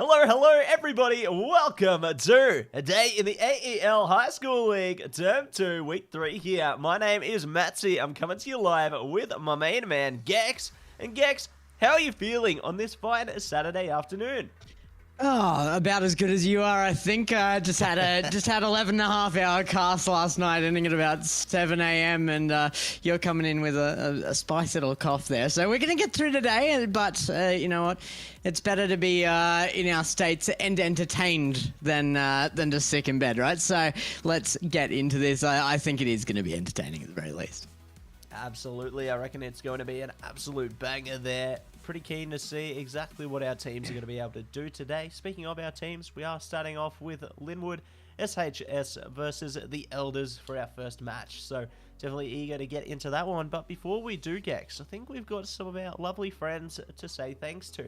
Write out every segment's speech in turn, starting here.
Hello everybody, welcome to a day in the AEL High School League, Term 2, Week 3 here. My name is MattSe, I'm coming to you live with my main man, Gex. And Gex, how are you feeling on this fine Saturday afternoon? Oh, about as good as you are, I think. Just had 11.5-hour cast last night, ending at about 7 a.m. and you're coming in with a spicy little cough there. So we're going to get through today, but you know what? It's better to be in our states and entertained than just sick in bed, right? So let's get into this. I think it is going to be entertaining at the very least. Absolutely, I reckon it's going to be an absolute banger there. Pretty keen to see exactly what our teams are going to be able to do today. Speaking of our teams, we are starting off with Linwood SHS versus the Elders for our first match. So definitely eager to get into that one. But before we do, Gex, I think we've got some of our lovely friends to say thanks to.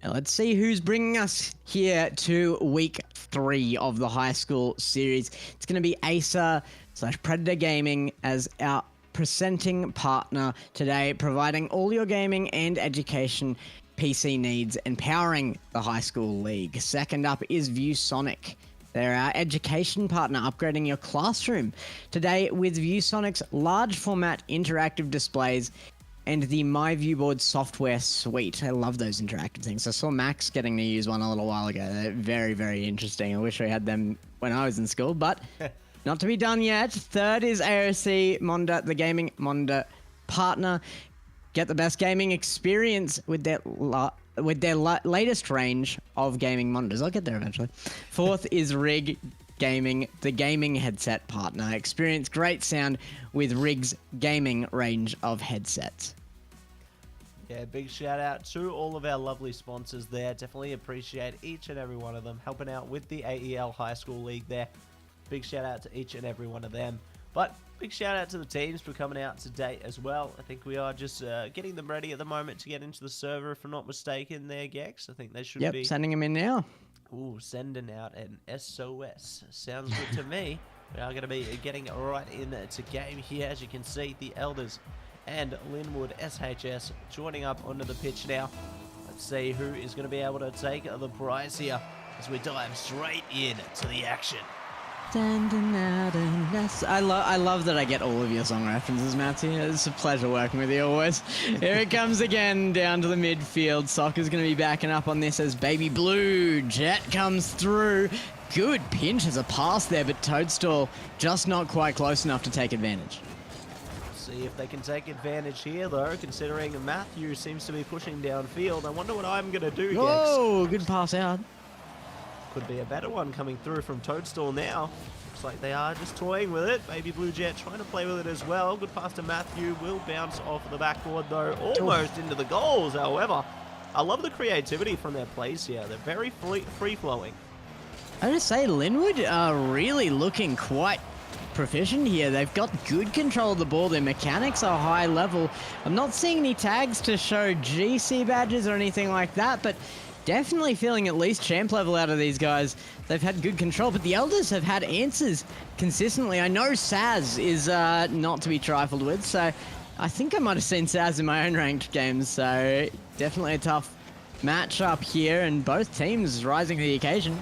Now let's see who's bringing us here to week 3 of the high school series. It's going to be Acer / Predator Gaming as our presenting partner today, providing all your gaming and education PC needs, empowering the high school league. Second up is ViewSonic. They're our education partner, upgrading your classroom today with ViewSonic's large format interactive displays and the My Viewboard software suite. I love those interactive things. I saw Max getting to use one a little while ago. They're very, very interesting. I wish I had them when I was in school, but not to be done yet. Third is AOC Monda, the gaming Monda partner. Get the best gaming experience with their latest range of gaming monitors. I'll get there eventually. Fourth is Rig Gaming, the gaming headset partner. Experience great sound with Rig's gaming range of headsets. Yeah, big shout out to all of our lovely sponsors there. Definitely appreciate each and every one of them helping out with the AEL High School League there. Big shout out to each and every one of them. But big shout out to the teams for coming out today as well. I think we are just getting them ready at the moment to get into the server, if I'm not mistaken there, Gex. I think they should be. Yep, sending them in now. Ooh, sending out an SOS. Sounds good to me. We are going to be getting right into game here. As you can see, the Elders and Linwood SHS joining up onto the pitch now. Let's see who is going to be able to take the prize here as we dive straight into the action. I love that I get all of your song references, Matty. It's a pleasure working with you always. Here it comes again down to the midfield. Soccer's going to be backing up on this as Baby Blue Jet comes through. Good pinch as a pass there, but Toadstool just not quite close enough to take advantage. See if they can take advantage here, though, considering Matthew seems to be pushing downfield. I wonder what I'm going to do, Gex. Oh, good pass out. Could be a better one coming through from Toadstool now. Looks like they are just toying with it. Baby Blue Jet trying to play with it as well. Good pass to Matthew. Will bounce off the backboard, though. Almost into the goals, however. I love the creativity from their plays here. They're very free-flowing. I just say, Linwood are really looking quite proficient here. They've got good control of the ball. Their mechanics are high level. I'm not seeing any tags to show GC badges or anything like that, but definitely feeling at least champ level out of these guys. They've had good control, but the Elders have had answers consistently. I know Saz is not to be trifled with, so I think I might have seen Saz in my own ranked games, so definitely a tough matchup here, and both teams rising to the occasion.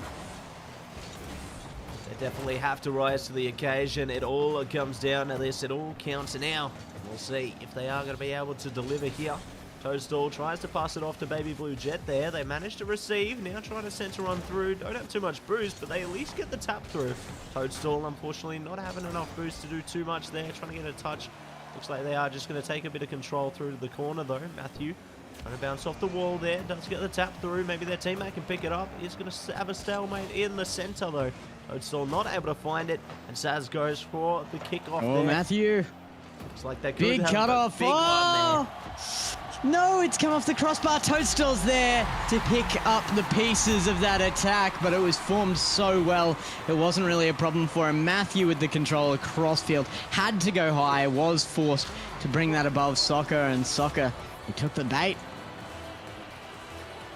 They definitely have to rise to the occasion. It all comes down to this. It all counts now. We'll see if they are going to be able to deliver here. Toadstool tries to pass it off to Baby Blue Jet there. They manage to receive. Now trying to center on through. Don't have too much boost, but they at least get the tap through. Toadstool, unfortunately, not having enough boost to do too much there. Trying to get a touch. Looks like they are just going to take a bit of control through to the corner, though. Matthew trying to bounce off the wall there. Does get the tap through. Maybe their teammate can pick it up. He's going to have a stalemate in the center, though. Toadstool not able to find it. And Saz goes for the kickoff there. Matthew. Looks like they could big have cutoff. a big one there. No, it's come off the crossbar. Toadstool's there to pick up the pieces of that attack, but it was formed so well, it wasn't really a problem for him. Matthew with the control across field had to go high, was forced to bring that above Soccer, and Soccer, he took the bait.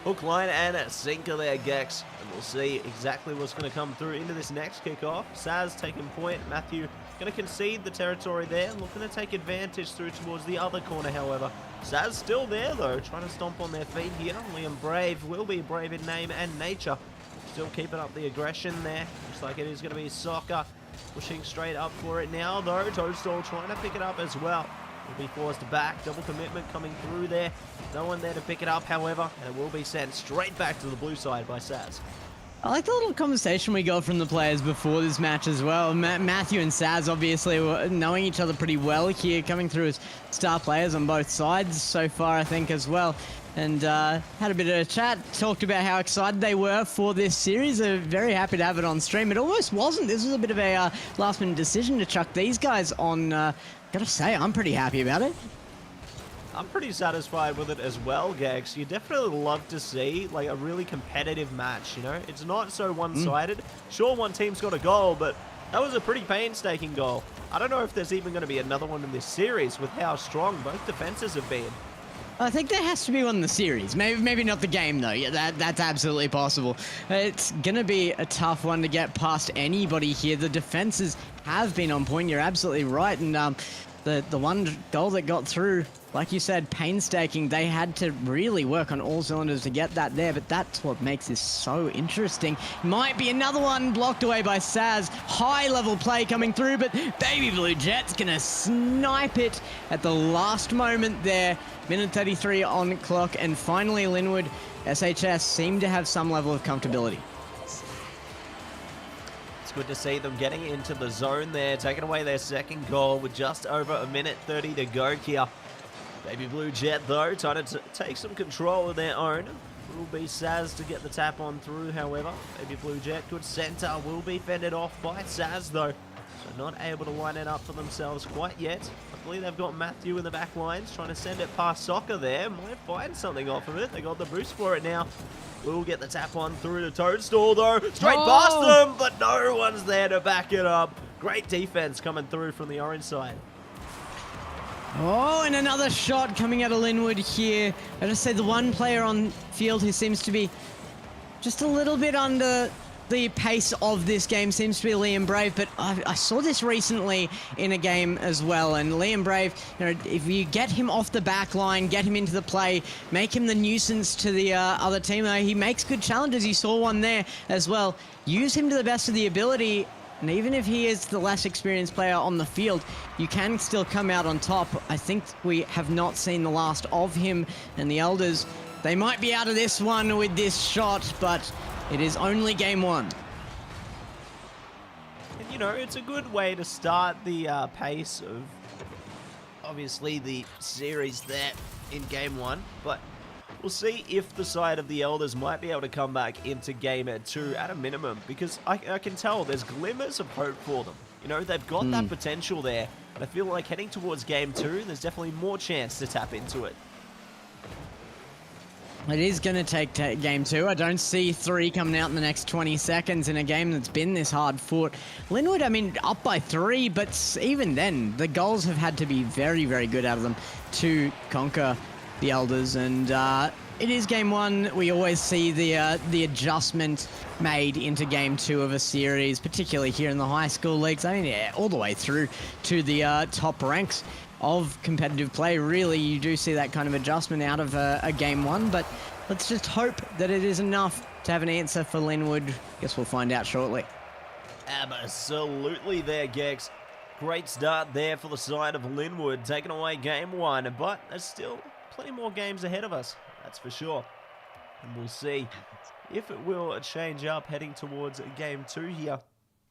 Hook, line, and sinker there, Gex. And we'll see exactly what's going to come through into this next kickoff. Saz taking point. Matthew going to concede the territory there. Looking to take advantage through towards the other corner, however. Saz still there though, trying to stomp on their feet here. Liam Brave will be brave in name and nature. Still keeping up the aggression there. Looks like it is going to be Soccer pushing straight up for it now though. Toadstool trying to pick it up as well. Will be forced back. Double commitment coming through there. No one there to pick it up, however, and it will be sent straight back to the blue side by Saz. I like the little conversation we got from the players before this match as well. Matthew and Saz obviously were knowing each other pretty well here, coming through as star players on both sides so far, I think, as well. And had a bit of a chat, talked about how excited they were for this series. They're very happy to have it on stream. It almost wasn't. This was a bit of a last-minute decision to chuck these guys on. Gotta say, I'm pretty happy about it. I'm pretty satisfied with it as well, Gex. You definitely love to see like a really competitive match, you know? It's not so one-sided. Sure, one team's got a goal, but that was a pretty painstaking goal. I don't know if there's even going to be another one in this series with how strong both defenses have been. I think there has to be one in the series. Maybe not the game, though. Yeah, that's absolutely possible. It's going to be a tough one to get past anybody here. The defenses have been on point. You're absolutely right. And the one goal that got through, like you said, painstaking. They had to really work on all cylinders to get that there, but that's what makes this so interesting. Might be another one blocked away by Saz. High-level play coming through, but Baby Blue Jet's going to snipe it at the last moment there. Minute 33 on clock, and finally Linwood SHS seem to have some level of comfortability. It's good to see them getting into the zone there, taking away their second goal with just over a minute 30 to go here. Baby Blue Jet, though, trying to take some control of their own. Will be Saz to get the tap on through, however. Baby Blue Jet, good center, will be fended off by Saz, though. So not able to line it up for themselves quite yet. I believe they've got Matthew in the back lines, trying to send it past Soccer there. Might find something off of it. They got the boost for it now. Will get the tap on through to Toadstool, though. Straight past them, but no one's there to back it up. Great defense coming through from the orange side. Oh, and another shot coming out of Linwood here. I just say the one player on field who seems to be just a little bit under the pace of this game seems to be Liam Brave, but I saw this recently in a game as well, and Liam Brave, you know, if you get him off the back line, get him into the play, make him the nuisance to the other team, he makes good challenges. You saw one there as well. Use him to the best of the ability, and even if he is the less experienced player on the field, you can still come out on top. I think we have not seen the last of him, and the Elders, they might be out of this one with this shot, but it is only game one. And, you know, it's a good way to start the pace of, obviously, the series there in game one. But we'll see if the side of the Elders might be able to come back into game two at a minimum. Because I can tell there's glimmers of hope for them. You know, they've got that potential there. And I feel like heading towards game two, there's definitely more chance to tap into it. It is going to take game two. I don't see three coming out in the next 20 seconds in a game that's been this hard fought. Linwood, I mean, up by 3, but even then, the goals have had to be very, very good out of them to conquer the Elders. And it is game one. We always see the adjustment made into game two of a series, particularly here in the high school leagues. I mean, yeah, all the way through to the top ranks of competitive play. Really, you do see that kind of adjustment out of a game one, but let's just hope that it is enough to have an answer for Linwood. Guess we'll find out shortly. Absolutely there, Gex. Great start there for the side of Linwood, taking away game one, but there's still plenty more games ahead of us, that's for sure. And we'll see if it will change up heading towards game two here.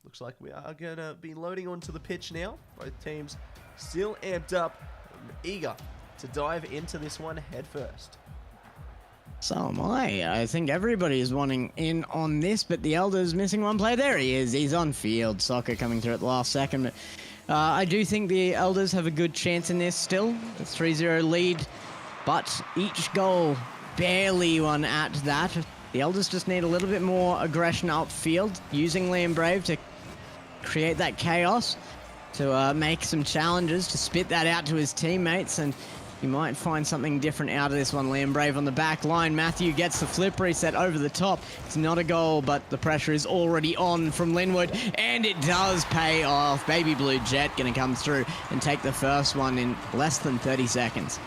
Looks like we are going to be loading onto the pitch now. Both teams still amped up and eager to dive into this one head first. So am I. I think everybody is wanting in on this, but the Elders missing one player. There he is. He's on field. Soccer coming through at the last second. But I do think the Elders have a good chance in this still. A 3-0 lead, but each goal barely one at that. The Elders just need a little bit more aggression upfield, using Liam Brave to create that chaos, to make some challenges, to spit that out to his teammates, and you might find something different out of this one. Liam Brave on the back line. Matthew gets the flip reset over the top. It's not a goal, but the pressure is already on from Linwood, and it does pay off. Baby Blue Jet going to come through and take the first one in less than 30 seconds.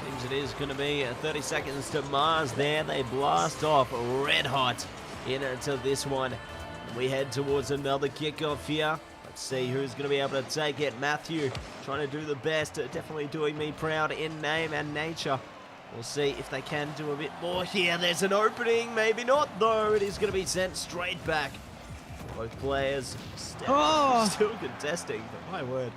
Seems it is going to be 30 seconds to Mars there. They blast off red hot into this one. We head towards another kickoff here. Let's see who's going to be able to take it. Matthew trying to do the best. Definitely doing me proud in name and nature. We'll see if they can do a bit more here. There's an opening. Maybe not, though. It is going to be sent straight back. Both players still contesting, but my word.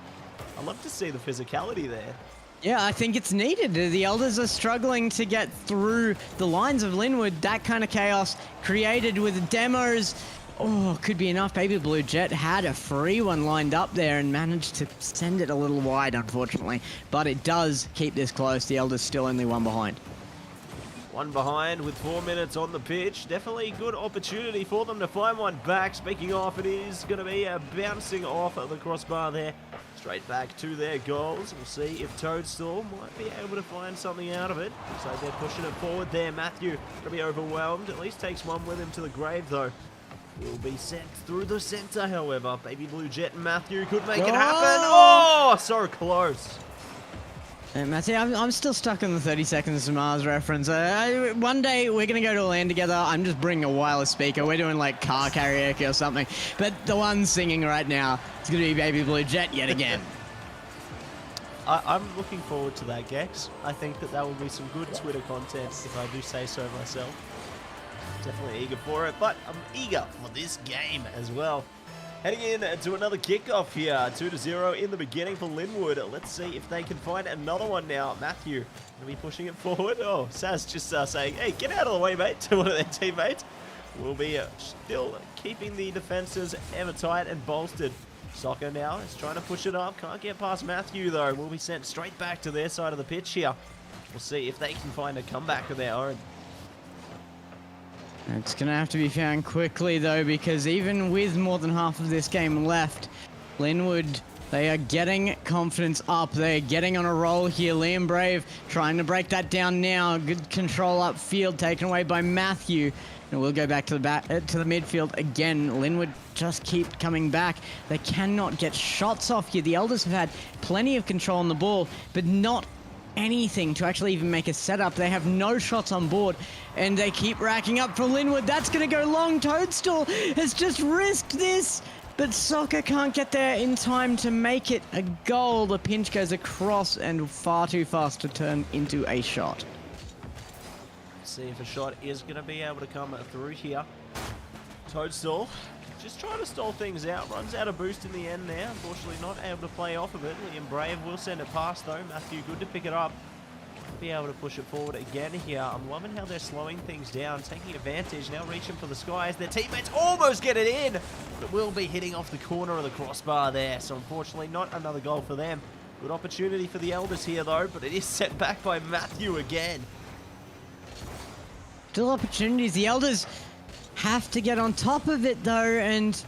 I love to see the physicality there. Yeah, I think it's needed. The Elders are struggling to get through the lines of Linwood. That kind of chaos created with demos. Oh, could be enough. Baby Blue Jet had a free one lined up there and managed to send it a little wide, unfortunately. But it does keep this close. The Elders still only one behind. One behind with 4 minutes on the pitch. Definitely a good opportunity for them to find one back. Speaking of, it is going to be a bouncing off of the crossbar there. Straight back to their goals. We'll see if Toadstool might be able to find something out of it. So they're pushing it forward there. Matthew going to be overwhelmed. At least takes one with him to the grave, though. Will be sent through the center, however. Baby Blue Jet and Matthew could make it happen. Oh, so close. And MattSe, I'm still stuck on the 30 Seconds to Mars reference. One day we're going to go to a land together. I'm just bringing a wireless speaker. We're doing like car karaoke or something. But the one singing right now is going to be Baby Blue Jet yet again. I'm looking forward to that, Gex. I think that will be some good Twitter content, if I do say so myself. Definitely eager for it, but I'm eager for this game as well. Heading in to another kickoff here, 2-0 in the beginning for Linwood. Let's see if they can find another one now. Matthew going to be pushing it forward. Oh, Saz just saying, hey, get out of the way, mate, to one of their teammates. Will be still keeping the defenses ever tight and bolstered. Soccer now is trying to push it up. Can't get past Matthew, though. Will be sent straight back to their side of the pitch here. We'll see if they can find a comeback of their own. It's going to have to be found quickly, though, because even with more than half of this game left, Linwood, they are getting confidence up. They're getting on a roll here. Liam Brave trying to break that down now. Good control upfield taken away by Matthew. And we'll go back to the midfield again. Linwood just keep coming back. They cannot get shots off here. The Elders have had plenty of control on the ball, but not anything to actually even make a setup. They have no shots on board, and they keep racking up for Linwood. That's going to go long. Toadstool has just risked this, but Soccer can't get there in time to make it a goal. The pinch goes across and far too fast to turn into a shot. See if a shot is going to be able to come through here. Toadstool just trying to stall things out. Runs out of boost in the end there. Unfortunately not able to play off of it. Liam Brave will send it past, though. Matthew good to pick it up. Be able to push it forward again here. I'm loving how they're slowing things down, taking advantage, now reaching for the skies. Their teammates almost get it in, but will be hitting off the corner of the crossbar there. So unfortunately not another goal for them. Good opportunity for the Elders here, though, but it is set back by Matthew again. Still opportunities. The Elders have to get on top of it, though, and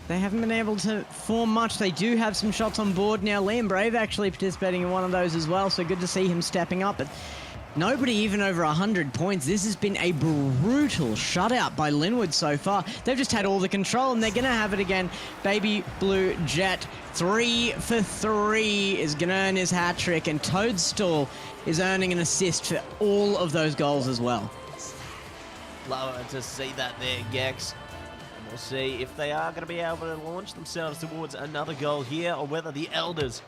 they haven't been able to form much. They do have some shots on board now. Liam Brave actually participating in one of those as well, so good to see him stepping up. But nobody even over 100 points. This has been a brutal shutout by Linwood so far. They've just had all the control, and they're going to have it again. Baby Blue Jet, 3 for 3, is going to earn his hat trick, and Toadstool is earning an assist for all of those goals as well. Love to see that there, Gex. And we'll see if they are going to be able to launch themselves towards another goal here, or whether the Elders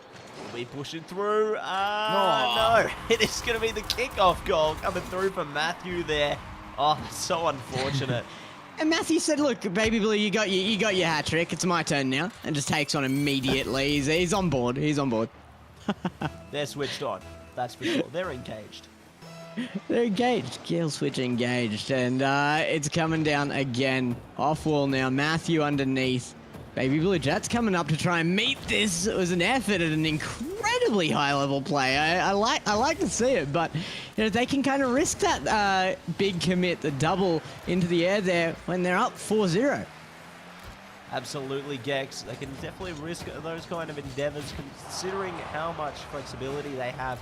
will be pushing through. No, it is going to be the kickoff goal coming through from Matthew there. Oh, that's so unfortunate. And Matthew said, look, Baby Blue, you got your hat trick. It's my turn now. And just takes on immediately. He's on board. He's on board. They're switched on. That's for sure. They're engaged. They're engaged. Kill switch engaged. And it's coming down again. Off wall now. Matthew underneath. Baby Blue Jet's coming up to try and meet this. It was an effort at an incredibly high-level play. I like to see it, but you know they can kind of risk that big commit, the double into the air there when they're up 4-0. Absolutely, Gex. They can definitely risk those kind of endeavors, considering how much flexibility they have.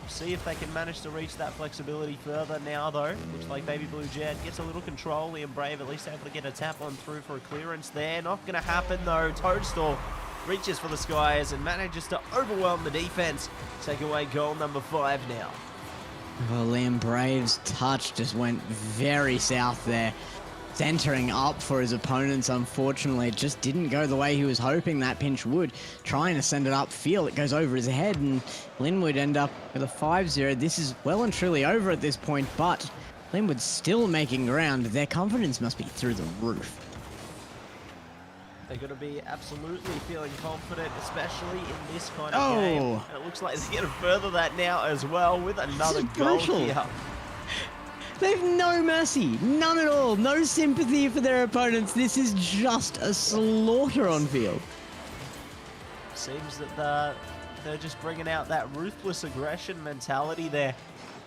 See if they can manage to reach that flexibility further now, though. Looks like Baby Blue Jet gets a little control. Liam Brave at least able to get a tap on through for a clearance there. Not going to happen, though. Toadstool reaches for the skies and manages to overwhelm the defense. Take away goal number 5 now. Well, Liam Brave's touch just went very south there. Centering up for his opponents, unfortunately. It just didn't go the way he was hoping that pinch would. Trying to send it upfield, it goes over his head, and Linwood end up with a 5-0. This is well and truly over at this point, but Linwood's still making ground. Their confidence must be through the roof. They're going to be absolutely feeling confident, especially in this kind of game. And it looks like they're going to further that now as well with another goal here. They've no mercy, none at all, no sympathy for their opponents. This is just a slaughter on field. Seems that they're just bringing out that ruthless aggression mentality there.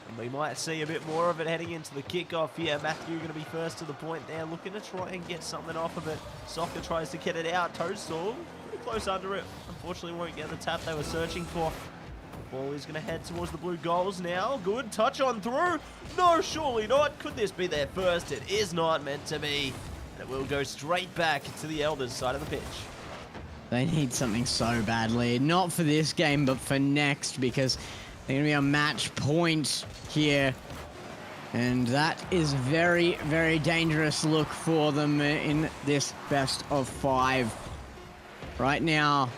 And we might see a bit more of it heading into the kickoff here. Matthew going to be first to the point there, looking to try and get something off of it. Soccer tries to get it out. Toadstool, pretty close under it. Unfortunately won't get the tap they were searching for. Ball is going to head towards the blue goals now. Good touch on through. No, surely not. Could this be their first? It is not meant to be. And it will go straight back to the Elders side of the pitch. They need something so badly. Not for this game, but for next, because they're going to be a match point here. And that is very, very dangerous look for them in this best of 5. Right now,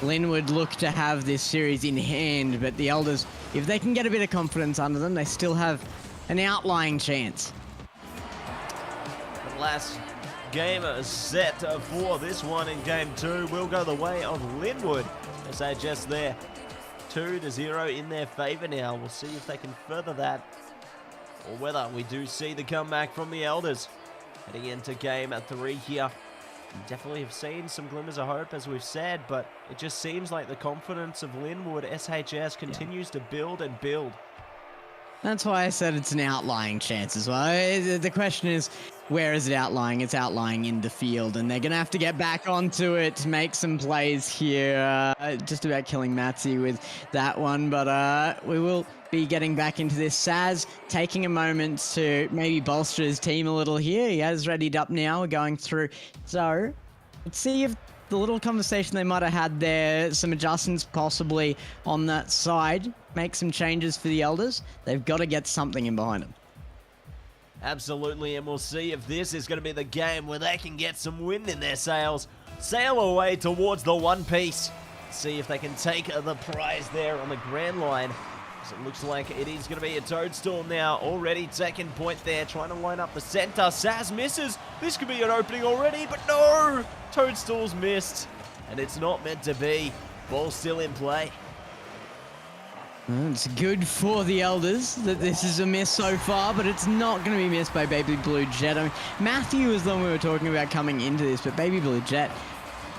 Linwood look to have this series in hand, but the Elders, if they can get a bit of confidence under them, they still have an outlying chance. The last game set for this one in game 2 will go the way of Linwood. As they just there, 2-0 in their favour now. We'll see if they can further that, or whether we do see the comeback from the Elders. Heading into game 3 here. Definitely have seen some glimmers of hope, as we've said, but it just seems like the confidence of Linwood SHS continues to build and build. That's why I said it's an outlying chance as well. The question is, where is it outlying? It's outlying in the field, and they're going to have to get back onto it, make some plays here. Just about killing MattSe with that one, but we will be getting back into this. Saz taking a moment to maybe bolster his team a little here. He has readied up now. We're going through. So let's see if the little conversation they might have had there, some adjustments possibly on that side, make some changes for the Elders. They've got to get something in behind them. Absolutely, and we'll see if this is going to be the game where they can get some wind in their sails. Sail away towards the one piece. See if they can take the prize there on the grand line. It looks like it is going to be a Toadstool now, already taking point there, trying to line up the center. Saz misses. This could be an opening already, but no! Toadstool's missed, and it's not meant to be. Ball still in play. Well, it's good for the Elders that this is a miss so far, but it's not going to be missed by Baby Blue Jet. I mean, Matthew was the one we were talking about coming into this, but Baby Blue Jet,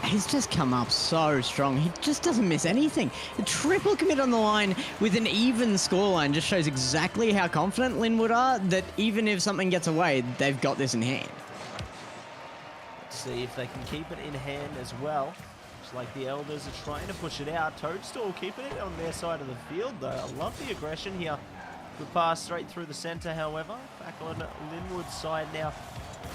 he's just come up so strong. He just doesn't miss anything. A triple commit on the line with an even scoreline just shows exactly how confident Linwood are that even if something gets away, they've got this in hand. Let's see if they can keep it in hand as well. Looks like the Elders are trying to push it out. Toadstool keeping it on their side of the field, though. I love the aggression here. Good pass straight through the center, however. Back on Linwood's side now.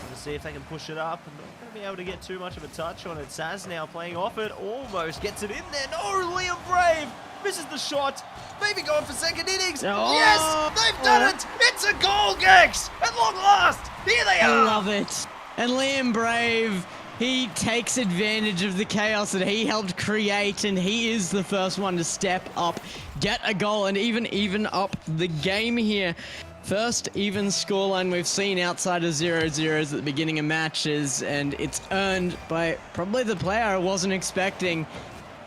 To see if they can push it up. I'm not going to be able to get too much of a touch on it. Saz now playing off it. Almost gets it in there. No, Liam Brave misses the shot. Maybe going for second innings. Oh. Yes, they've done it. It's a goal, Gex. At long last. Here they are. I love it. And Liam Brave, he takes advantage of the chaos that he helped create, and he is the first one to step up, get a goal, and even up the game here. First even scoreline we've seen outside of 0-0s at the beginning of matches, and it's earned by probably the player I wasn't expecting.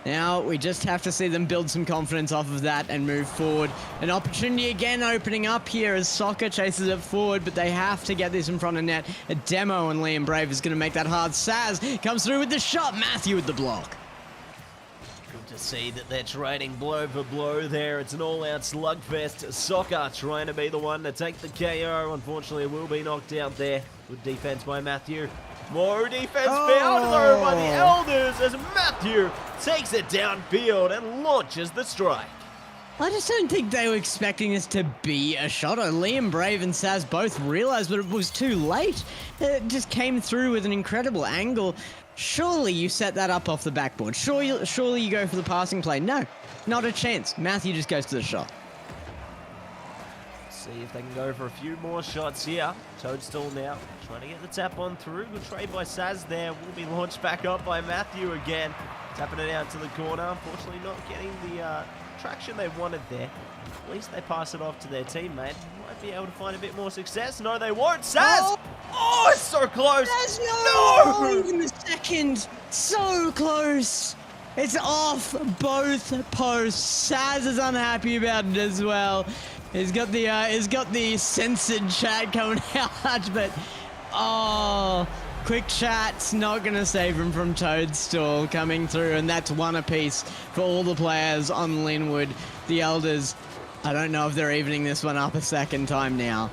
Now we just have to see them build some confidence off of that and move forward. An opportunity again opening up here as Soccer chases it forward, but they have to get this in front of net. A demo, and Liam Brave is going to make that hard. Saz comes through with the shot. Matthew with the block. To see that they're trading blow for blow there. It's an all-out slugfest. Soccer trying to be the one to take the KO. Unfortunately, will be knocked out there. Good defense by Matthew. More defense found though by the Elders as Matthew takes it downfield and launches the strike. I just don't think they were expecting this to be a shot. Liam Brave and Saz both realized, but it was too late. It just came through with an incredible angle. Surely you set that up off the backboard. Surely you go for the passing play. No, not a chance. Matthew just goes to the shot. See if they can go for a few more shots here. Toadstool now trying to get the tap on through. Good trade by Saz there. Will be launched back up by Matthew again. Tapping it out to the corner. Unfortunately not getting the traction they wanted there. At least they pass it off to their teammate. Might be able to find a bit more success. No, they won't. Saz! Oh, it's so close! There's No! in the second. So close. It's off both posts. Saz is unhappy about it as well. He's got the censored chat coming out, but oh, quick chat's not gonna save him from Toadstool coming through, and that's one apiece for all the players on Linwood. The Elders, I don't know if they're evening this one up a second time now.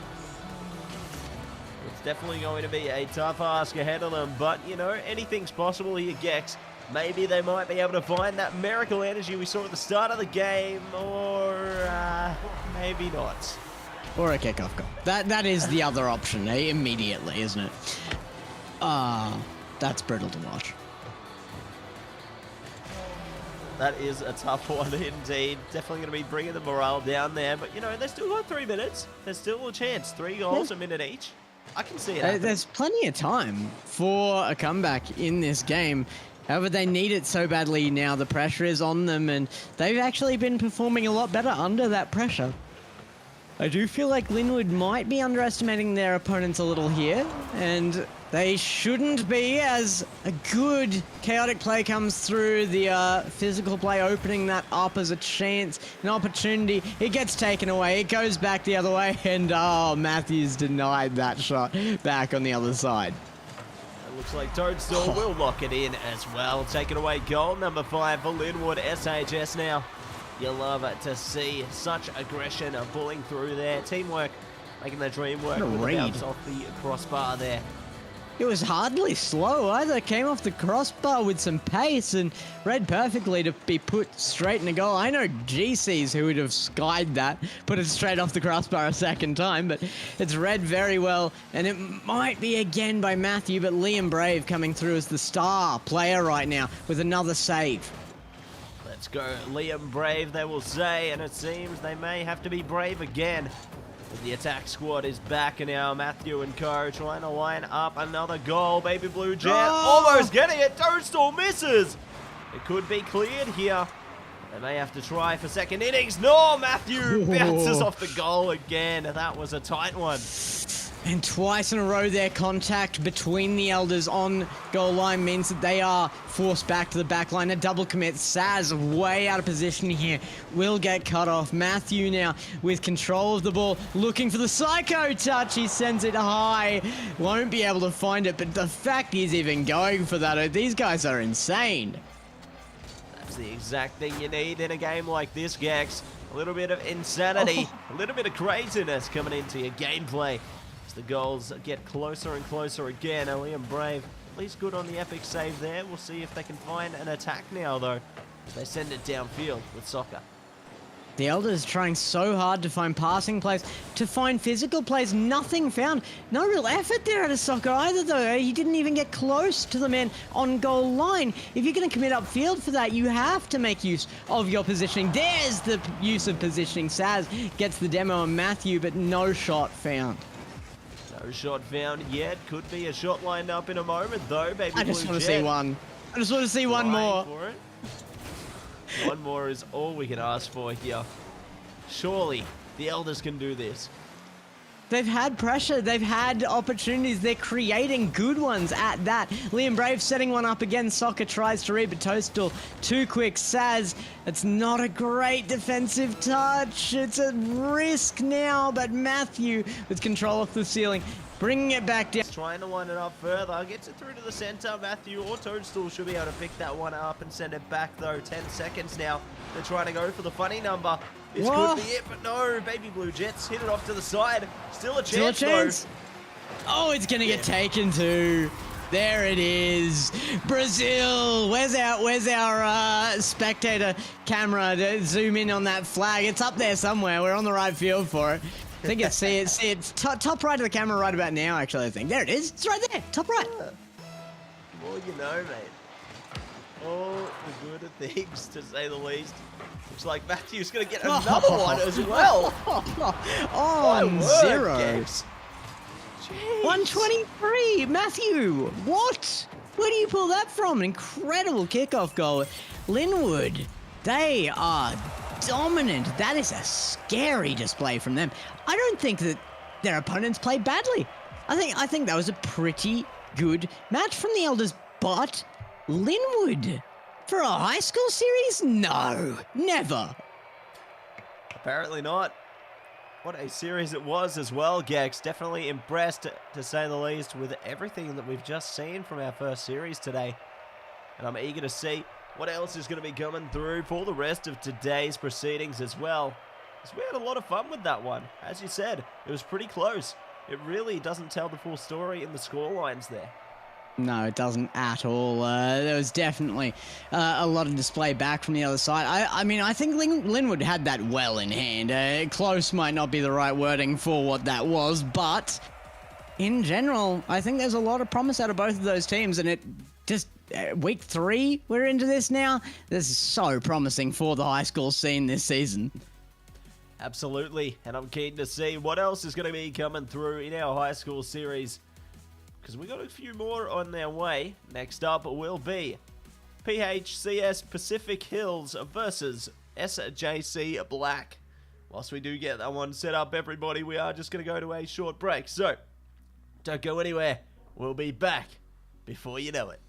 It's definitely going to be a tough ask ahead of them, but you know, anything's possible here, Gex. Maybe they might be able to find that miracle energy we saw at the start of the game, or maybe not. Or a kickoff goal. That is the other option, immediately, isn't it? That's brutal to watch. That is a tough one indeed. Definitely going to be bringing the morale down there, but you know, they still got 3 minutes. There's still a chance. 3 goals a minute each. I can see it. There's plenty of time for a comeback in this game. However, they need it so badly now. The pressure is on them, and they've actually been performing a lot better under that pressure. I do feel like Linwood might be underestimating their opponents a little here, and they shouldn't be, as a good chaotic play comes through. The physical play opening that up as a chance, an opportunity. It gets taken away. It goes back the other way, and oh, Matthews denied that shot back on the other side. Looks like Toadstool will lock it in as well. Taking away goal number 5 for Linwood SHS now. You love it to see such aggression pulling through there. Teamwork, making their dream work with the bounce off the crossbar there. It was hardly slow either. Came off the crossbar with some pace and read perfectly to be put straight in a goal. I know GCs who would have skied that, put it straight off the crossbar a second time, but it's read very well. And it might be again by Matthew, but Liam Brave coming through as the star player right now with another save. Let's go Liam Brave, they will say, and it seems they may have to be brave again. The attack squad is back now. Matthew and co trying to line up another goal. Baby Blue Jet almost getting it. Toadstool misses. It could be cleared here. They may have to try for second innings. No, Matthew bounces off the goal again. That was a tight one. And twice in a row their contact between the Elders on goal line means that they are forced back to the back line. A double commit. Saz way out of position here. Will get cut off. Matthew now with control of the ball. Looking for the psycho touch. He sends it high. Won't be able to find it. But the fact he's even going for that, these guys are insane. That's the exact thing you need in a game like this, Gex. A little bit of insanity. A little bit of craziness coming into your gameplay. The goals get closer and closer again. Liam Brave, at least good on the epic save there. We'll see if they can find an attack now, though, as they send it downfield with soccer. The Elders trying so hard to find passing plays, to find physical plays. Nothing found. No real effort there out of soccer either, though. He didn't even get close to the man on goal line. If you're going to commit upfield for that, you have to make use of your positioning. There's the use of positioning. Saz gets the demo on Matthew, but no shot found. No shot found yet. Could be a shot lined up in a moment, though. Baby I just want to see one. I just want to see one more. For it. One more is all we can ask for here. Surely the Elders can do this. They've had pressure. They've had opportunities. They're creating good ones at that. Liam Brave setting one up again. Soccer tries to read, but Toadstool too quick. Saz, it's not a great defensive touch. It's a risk now, but Matthew with control off the ceiling, bringing it back down. Trying to line it up further. Gets it through to the center. Matthew or Toadstool should be able to pick that one up and send it back, though. 10 seconds now. They're trying to go for the funny number. This could be it, but no. Baby Blue Jets hit it off to the side. Still a chance, though. Oh, it's going to get taken too. There it is, Brazil. Where's our spectator camera to zoom in on that flag? It's up there somewhere. We're on the right field for it. I think it's top right of the camera right about now. Actually, I think there it is. It's right there, top right. Well, you know, mate. All the good things, to say the least. Looks like Matthew's going to get another one as well. On zero. Gex. 123, Matthew. What? Where do you pull that from? An incredible kickoff goal. Linwood, they are dominant. That is a scary display from them. I don't think that their opponents played badly. I think that was a pretty good match from the Elders, but Linwood for a high school series? No, never. Apparently not. What a series it was as well, Gex. Definitely impressed, to say the least, with everything that we've just seen from our first series today. And I'm eager to see what else is going to be coming through for the rest of today's proceedings as well. Because we had a lot of fun with that one. As you said, it was pretty close. It really doesn't tell the full story in the scorelines there. No, it doesn't at all. There was definitely a lot of display back from the other side. I mean, I think Linwood had that well in hand. Close might not be the right wording for what that was, but in general, I think there's a lot of promise out of both of those teams, and it just... week 3, we're into this now. This is so promising for the high school scene this season. Absolutely, and I'm keen to see what else is going to be coming through in our high school series, because we got a few more on their way. Next up will be PHCS Pacific Hills versus SJC Black. Whilst we do get that one set up, everybody, we are just going to go to a short break, so don't go anywhere. We'll be back before you know it.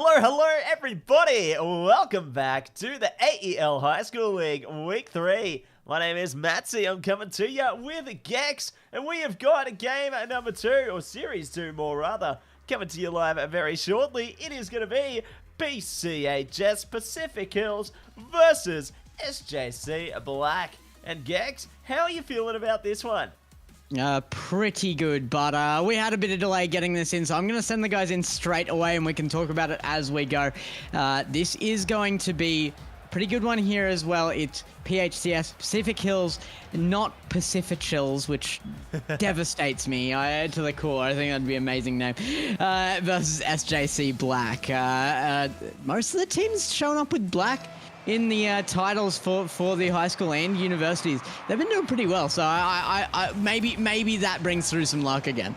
Hello, everybody! Welcome back to the AEL High School League Week 3. My name is MattSe. I'm coming to you with Gex, and we have got game number 2, or series 2 more rather, coming to you live very shortly. It is going to be PCHS Pacific Hills versus SJC Black. And Gex, how are you feeling about this one? Pretty good, but we had a bit of delay getting this in, so I'm going to send the guys in straight away and we can talk about it as we go. This is going to be a pretty good one here as well. It's PHCS, Pacific Hills, not Pacific Chills, which devastates me to the core. I think that'd be an amazing name. Versus SJC Black. Most of the teams showing up with Black in the titles for the high school and universities. They've been doing pretty well, so I maybe that brings through some luck again.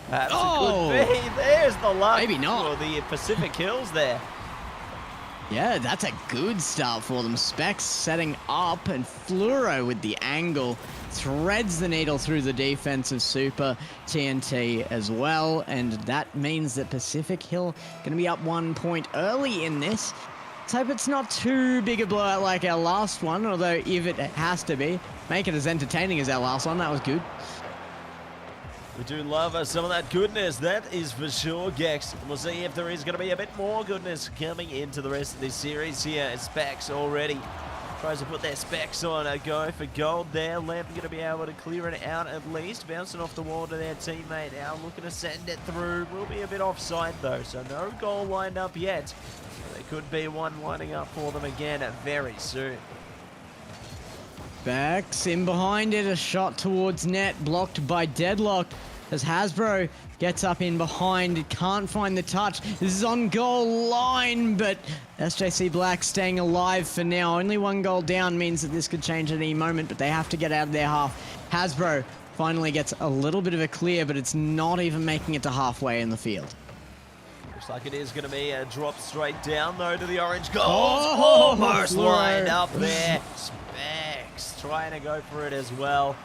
Perhaps it could be. There's the luck. Maybe not. For the Pacific Hills there. Yeah, that's a good start for them. Specs setting up, and Fluoro with the angle threads the needle through the defensive super TNT as well, and that means that Pacific Hill going to be up 1 point early in this. Let's hope it's not too big a blowout like our last one, although if it has to be, make it as entertaining as our last one. That was good. We do love some of that goodness, that is for sure, Gex. We'll see if there is going to be a bit more goodness coming into the rest of this series here. Specs already tries to put their specs on a go for gold there. Lamp going to be able to clear it out at least, bouncing off the wall to their teammate now, looking to send it through. Will be a bit offside though, so no goal lined up yet. There could be one lining up for them again very soon. Specs in behind it, a shot towards net, blocked by Deadlock as Hasbro gets up in behind, can't find the touch. This is on goal line, but SJC Black staying alive for now. Only one goal down means that this could change at any moment, but they have to get out of their half. Hasbro finally gets a little bit of a clear, but it's not even making it to halfway in the field. Looks like it is going to be a drop straight down though to the orange goals. Oh, almost lined up there. Specs trying to go for it as well.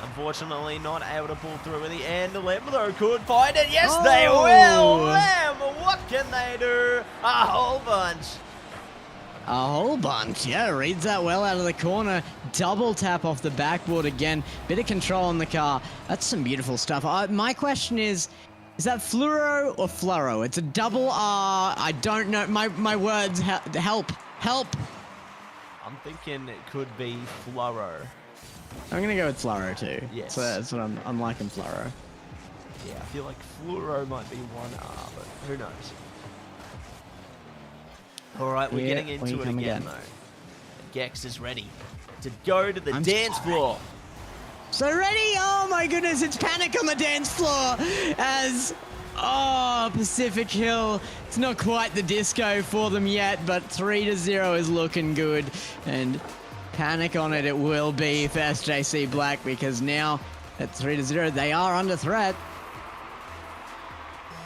Unfortunately, not able to pull through in the end. Lem, though, could find it. Yes, they will. Lem, what can they do? A whole bunch. A whole bunch, yeah, reads that well out of the corner. Double tap off the backboard again. Bit of control on the car. That's some beautiful stuff. My question is that Fluoro or Fluro? It's a double R. I don't know. My words, help. I'm thinking it could be Fluro. I'm going to go with Fluro too. Yes. So that's what I'm liking Fluro. Yeah, I feel like Fluoro might be 1R, but who knows? All right, we're getting into it again, though. Gex is ready to go to the dance floor. So ready? Oh my goodness, it's panic on the dance floor as, Pacific Hill. It's not quite the disco for them yet, but 3-0 is looking good. And panic on it will be for SJC Black, because now at 3-0, they are under threat.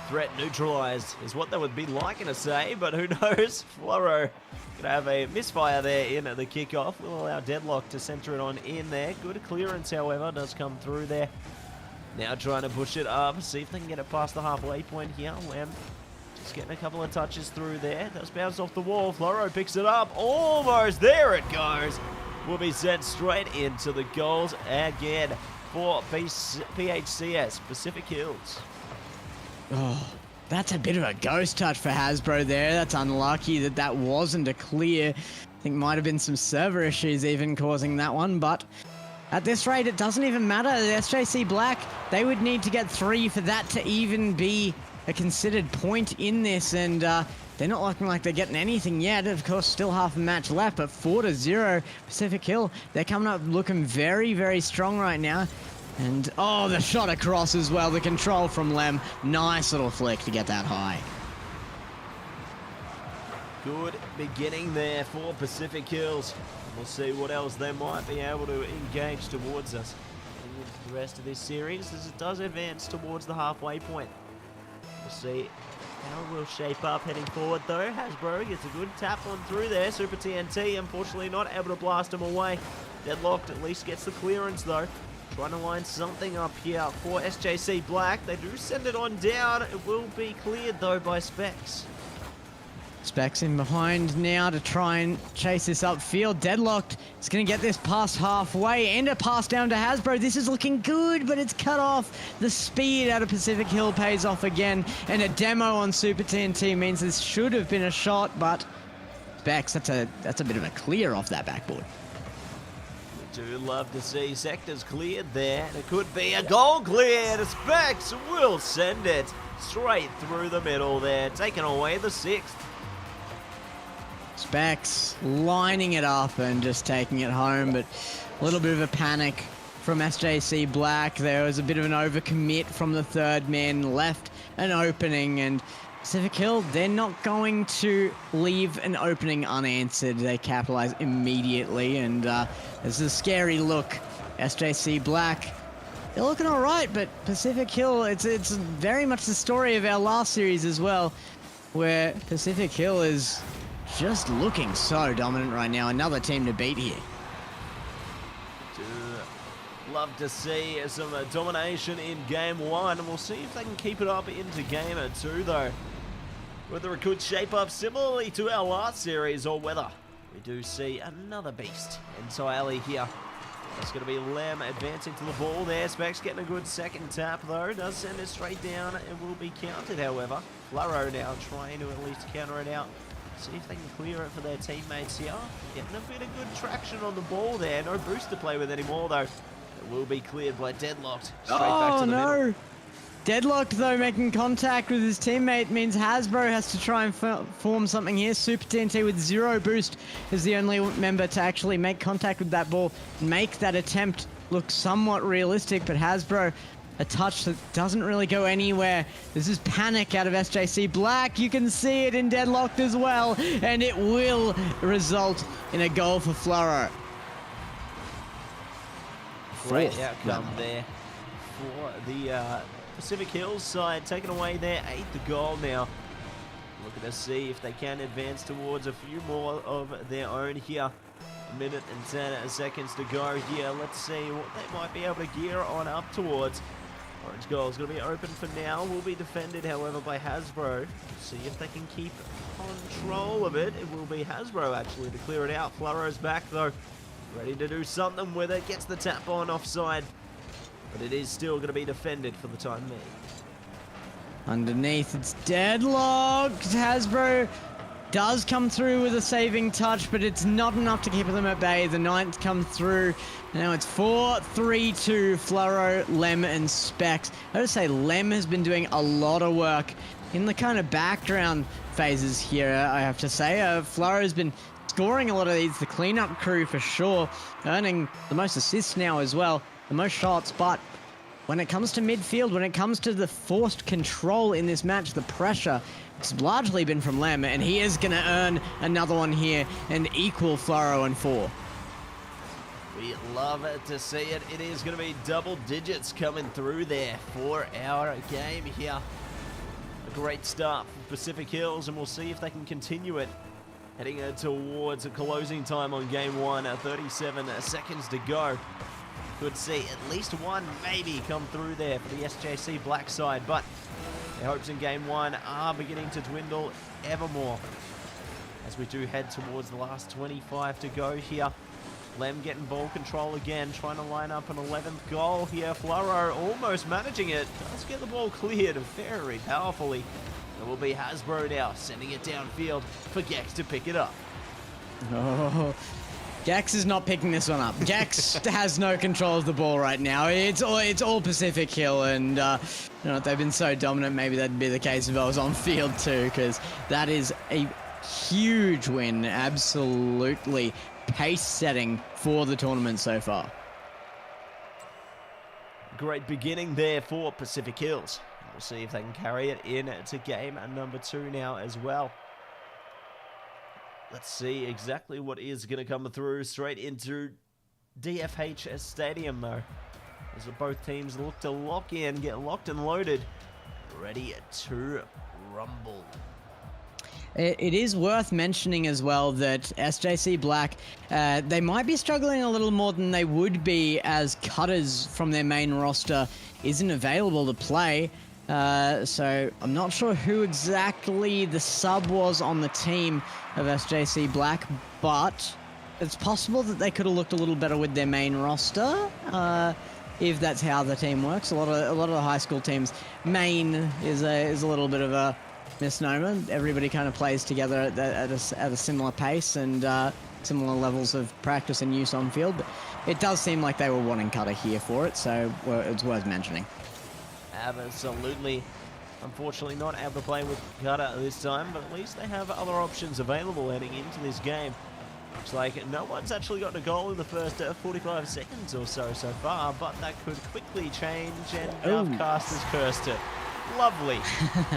Threat neutralized is what they would be liking to say, but who knows? Floro gonna have a misfire there in the kickoff. Will allow Deadlock to center it on in there. Good clearance, however, does come through there. Now trying to push it up, see if they can get it past the halfway point here. Lamb just getting a couple of touches through there. Does bounce off the wall. Floro picks it up. Almost there it goes. Will be sent straight into the goals again for PHCS, Pacific Hills. Oh, that's a bit of a ghost touch for Hasbro there. That's unlucky that wasn't a clear. I think might have been some server issues even causing that one, but at this rate, it doesn't even matter. The SJC Black, they would need to get 3 for that to even be a considered point in this, and they're not looking like they're getting anything yet. Of course, still half a match left, but 4-0 Pacific Hill. They're coming up looking very, very strong right now. And, the shot across as well. The control from Lem. Nice little flick to get that high. Good beginning there for Pacific Hills. We'll see what else they might be able to engage towards us in the rest of this series as it does advance towards the halfway point. We'll see how we'll shape up heading forward though. Hasbro gets a good tap on through there. Super TNT unfortunately not able to blast him away. Deadlocked at least gets the clearance though. Trying to line something up here for SJC Black. They do send it on down. It will be cleared though by Specs. Specs in behind now to try and chase this upfield. Deadlocked. It's going to get this past halfway and a pass down to Hasbro. This is looking good, but it's cut off. The speed out of Pacific Hill pays off again, and a demo on Super TNT means this should have been a shot, but Specs, that's a bit of a clear off that backboard. We do love to see sectors cleared there, and it could be a goal cleared. Specs will send it straight through the middle there, taking away the 6th. Specs lining it up and just taking it home, but a little bit of a panic from SJC Black. There was a bit of an overcommit from the third man, left an opening, and Pacific Hill, they're not going to leave an opening unanswered. They capitalize immediately, and this is a scary look. SJC Black, they're looking all right, but Pacific Hill, it's very much the story of our last series as well, where Pacific Hill is just looking so dominant right now. Another team to beat here. Love to see some domination in game 1, and we'll see if they can keep it up into game 2 though. Whether it could shape up similarly to our last series, or whether we do see another beast entirely here. It's going to be Lem advancing to the ball there. Specs getting a good second tap though. Does send it straight down. It will be counted however. Fluro now trying to at least counter it out. See if they can clear it for their teammates here. Getting a bit of good traction on the ball there. No boost to play with anymore though. It will be cleared by Deadlocked. Straight back to the middle. Deadlocked though, making contact with his teammate means Hasbro has to try and form something here. Super TNT with 0 boost is the only member to actually make contact with that ball, make that attempt look somewhat realistic, but Hasbro, a touch that doesn't really go anywhere. This is panic out of SJC Black. You can see it in Deadlocked as well, and it will result in a goal for Floro. Great outcome there for the Pacific Hills side, taking away their 8th goal now. Looking to see if they can advance towards a few more of their own here. 1 minute and 10 seconds to go here. Let's see what they might be able to gear on up towards. Orange goal is going to be open for now. Will be defended, however, by Hasbro. See if they can keep control of it. It will be Hasbro, actually, to clear it out. Floro's back, though. Ready to do something with it. Gets the tap on offside. But it is still going to be defended for the time being. Underneath, it's Deadlocked. Hasbro does come through with a saving touch, but it's not enough to keep them at bay. The 9th come through. Now it's 4-3-2, Floro, Lem, and Specs. I would say Lem has been doing a lot of work in the kind of background phases here, I have to say. Floro's been scoring a lot of these, the cleanup crew for sure, earning the most assists now as well, the most shots, but when it comes to midfield, when it comes to the forced control in this match, the pressure, it's largely been from Lem, and he is going to earn another one here and equal Floro and 4. We love to see it. It is going to be double digits coming through there for our game here. A great start for Pacific Hills, and we'll see if they can continue it. Heading towards a closing time on game 1, 37 seconds to go. Could see at least one maybe come through there for the SJC Black side, but their hopes in game 1 are beginning to dwindle ever more as we do head towards the last 25 to go here. Lem getting ball control again, trying to line up an 11th goal here. Floro almost managing it. Does get the ball cleared very powerfully. It will be Hasbro now, sending it downfield for Gex to pick it up. Oh, Gex is not picking this one up. Gex has no control of the ball right now. It's all Pacific Hill, and you know, they've been so dominant. Maybe that'd be the case if I was on field too, because that is a huge win. Absolutely pace setting for the tournament so far. Great beginning there for Pacific Hills. We'll see if they can carry it into game number 2 now as well. Let's see exactly what is going to come through straight into DFH Stadium, though. As both teams look to lock in, get locked and loaded, ready to rumble. It is worth mentioning as well that SJC Black, they might be struggling a little more than they would be as Cutters from their main roster isn't available to play. So I'm not sure who exactly the sub was on the team of SJC Black, but it's possible that they could have looked a little better with their main roster. If that's how the team works, a lot of the high school teams, main is a little bit of a misnomer. Everybody kind of plays together at a similar pace and similar levels of practice and use on field. But it does seem like they were wanting Cutter here for it, so it's worth mentioning. Absolutely. Unfortunately not able to play with Cutter this time, but at least they have other options available heading into this game. Looks like no one's actually gotten a goal in the first 45 seconds or so far, but that could quickly change, and Casters cursed it. Lovely.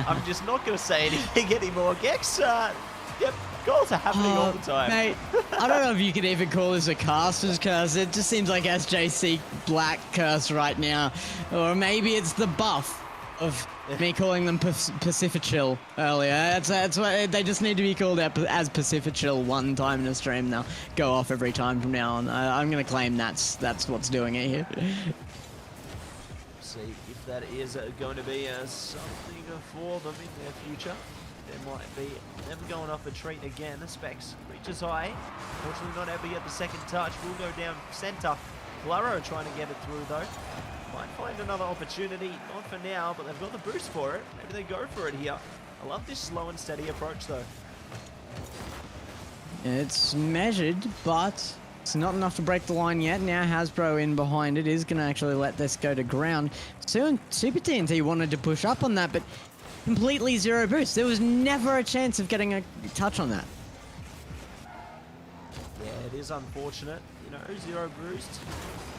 I'm just not going to say anything anymore. Gex, yep, goals are happening all the time. Mate, I don't know if you could even call this a Caster's curse. It just seems like SJC Black curse right now. Or maybe it's the buff of me calling them Pacifichill earlier. That's what they just need to be called out as Pacifichill one time in a stream. They'll go off every time from now on. I'm going to claim that's what's doing it here. See if that is going to be something for them in their future. There might be them going off a treat again. The Specs reaches high. Fortunately not able to get the second touch. Will go down centre. Flurro trying to get it through though. Might find another opportunity. Not for now, but they've got the boost for it. Maybe they go for it here. I love this slow and steady approach though. It's measured, but it's not enough to break the line yet. Now Hasbro in behind it is going to actually let this go to ground. Soon Super TNT wanted to push up on that, but completely zero boost. There was never a chance of getting a touch on that. Yeah, it is unfortunate. You know, zero boost.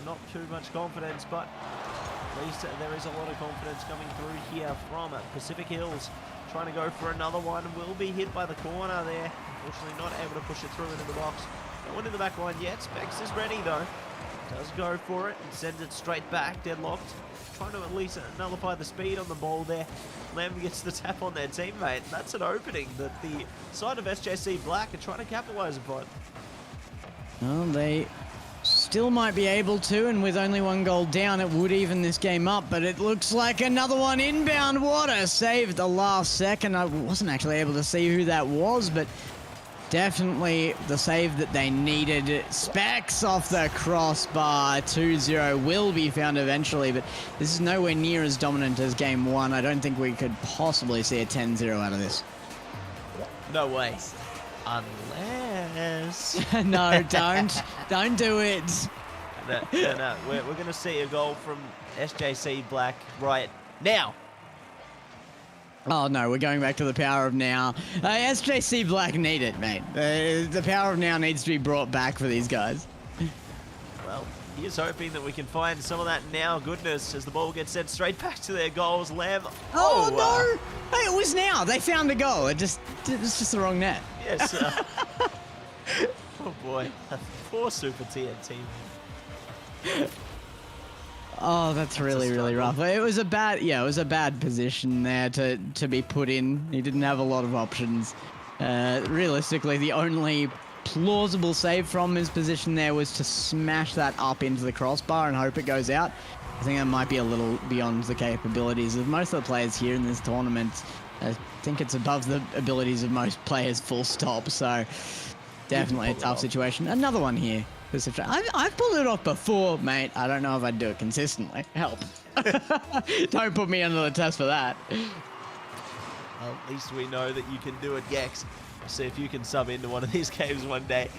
Not too much confidence, but at least there is a lot of confidence coming through here from Pacific Hills. Trying to go for another one. Will be hit by the corner there. Unfortunately not able to push it through into the box. No one in the back line yet. Specs is ready though. Does go for it and sends it straight back. Deadlocked. Trying to at least nullify the speed on the ball there. Lamb gets the tap on their teammate. That's an opening that the side of SJC Black are trying to capitalize upon. Well, they still might be able to, and with only one goal down, it would even this game up, but it looks like another one inbound. What a save at the last second. I wasn't actually able to see who that was, but definitely the save that they needed. Specs off the crossbar. 2-0 will be found eventually, but this is nowhere near as dominant as game one. I don't think we could possibly see a 10-0 out of this. No way. Unless... No, don't do it. No. We're going to see a goal from SJC Black right now. Oh no, we're going back to the power of now. SJC Black need it, mate. The power of now needs to be brought back for these guys. Well, here's hoping that we can find some of that now goodness as the ball gets sent straight back to their goals. Lamb. Oh no! Hey, it was now. They found a goal. It was just the wrong net. Yes. Oh boy, poor Super TNT. Oh, that's really rough. It was a bad position there to be put in. He didn't have a lot of options. Realistically, the only plausible save from his position there was to smash that up into the crossbar and hope it goes out. I think that might be a little beyond the capabilities of most of the players here in this tournament. I think it's above the abilities of most players, full stop. So definitely a tough situation. Another one here. I've pulled it off before, mate. I don't know if I'd do it consistently. Help. Don't put me under the test for that. Well, at least we know that you can do it, Gex. See if you can sub into one of these games one day.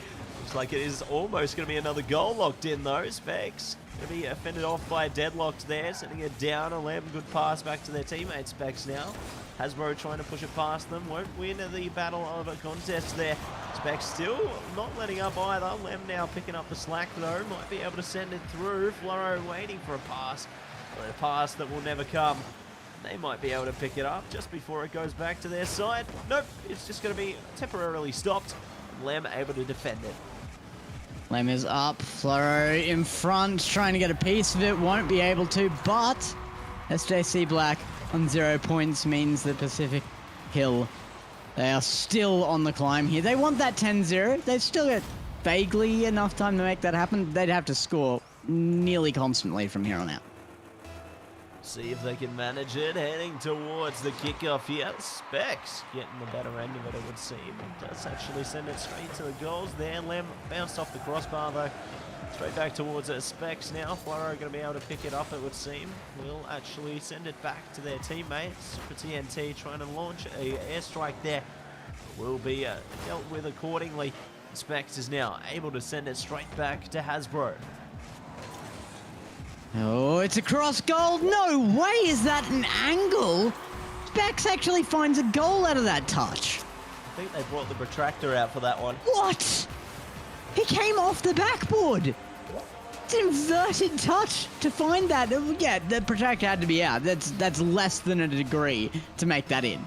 Looks like it is almost going to be another goal locked in, though. Specs going to be fended off by Deadlocked there, sending it down. 11 good pass back to their teammate Specs now. Hasbro trying to push it past them. Won't win the battle of a contest there. Specs still not letting up either. Lem now picking up the slack though. Might be able to send it through. Floro waiting for a pass. But a pass that will never come. They might be able to pick it up just before it goes back to their side. Nope, it's just going to be temporarily stopped. Lem able to defend it. Lem is up. Floro in front, trying to get a piece of it. Won't be able to, but SJC Black on 0 points means that Pacific Hill, they are still on the climb here. They want that 10-0. They've still got vaguely enough time to make that happen. They'd have to score nearly constantly from here on out. See if they can manage it, heading towards the kickoff here. Specs getting the better end of it, it would seem. It does actually send it straight to the goals there. Lem bounced off the crossbar though. Straight back towards Specs now. Floro going to be able to pick it up, it would seem. Will actually send it back to their teammates. For TNT trying to launch a airstrike there. Will be dealt with accordingly. Specs is now able to send it straight back to Hasbro. Oh, it's a cross goal. No way is that an angle. Specs actually finds a goal out of that touch. I think they brought the protractor out for that one. What? He came off the backboard. It's an inverted touch to find that. Yeah, the protractor had to be out. That's less than a degree to make that in.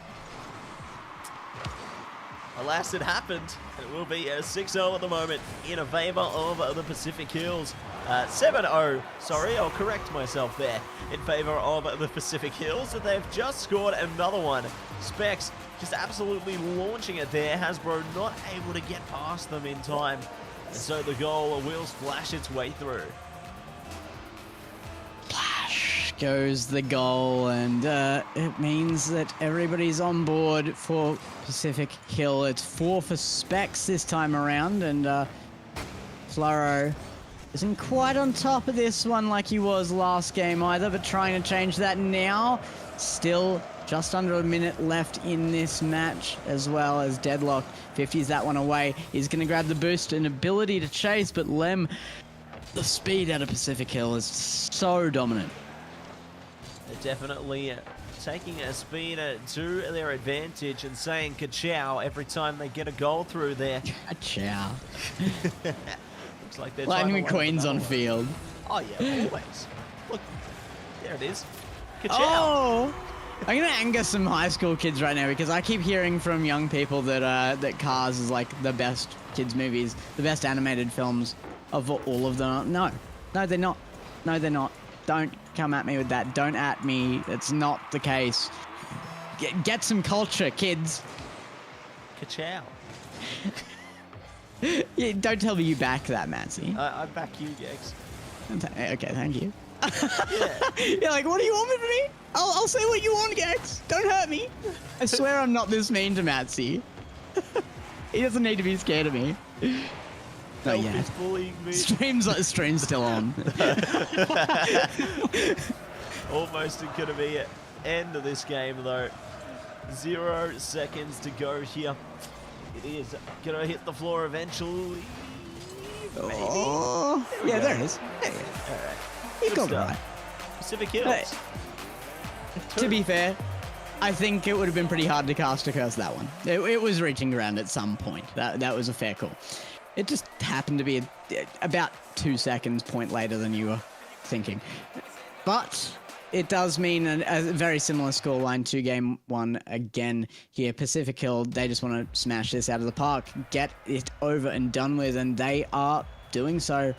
Alas, it happened. It will be a 6-0 at the moment in a favour of the Pacific Hills. 7-0, sorry, I'll correct myself there. In favour of the Pacific Hills. They've just scored another one. Specs just absolutely launching it there. Hasbro not able to get past them in time. And so the goal will splash its way through. Splash goes the goal, and it means that everybody's on board for Pacific Hill. It's 4 for Specs this time around, and Floro isn't quite on top of this one like he was last game either, but trying to change that now. Still just under a minute left in this match, as well as Deadlock 50s that one away. He's going to grab the boost and ability to chase, but Lem, the speed out of Pacific Hill is so dominant. They're definitely taking a speed to their advantage and saying ka-chow every time they get a goal through there. Ka-chow. Looks like they're Lightning McQueen's on field. Oh yeah, always. Look, there it is. Ka-chow. Oh! I'm gonna anger some high school kids right now because I keep hearing from young people that that Cars is like the best kids movies, the best animated films of all of them. No, they're not. No, they're not. Don't come at me with that. Don't at me. It's not the case. Get some culture, kids. Ka-chow. Yeah, don't tell me you back that, MattSe. I back you, Gex. Okay, thank you. Yeah. You're like, what do you want from me? I'll say what you want, Gex. Don't hurt me. I swear I'm not this mean to MattSe. He doesn't need to be scared of me. Not yet. He's bullying me. Stream's still on. Almost going to be an end of this game, though. 0 seconds to go here. It is going to hit the floor eventually. Maybe. Oh, yeah, there it is. All right. He Good got it stuff. right. Pacific Hills. Hey. To be fair, I think it would have been pretty hard to cast a curse that one. It was reaching ground at some point. That was a fair call. It just happened to be about 2 seconds point later than you were thinking. But it does mean a very similar scoreline to game one again here. Pacific Hill, they just want to smash this out of the park, get it over and done with, and they are doing so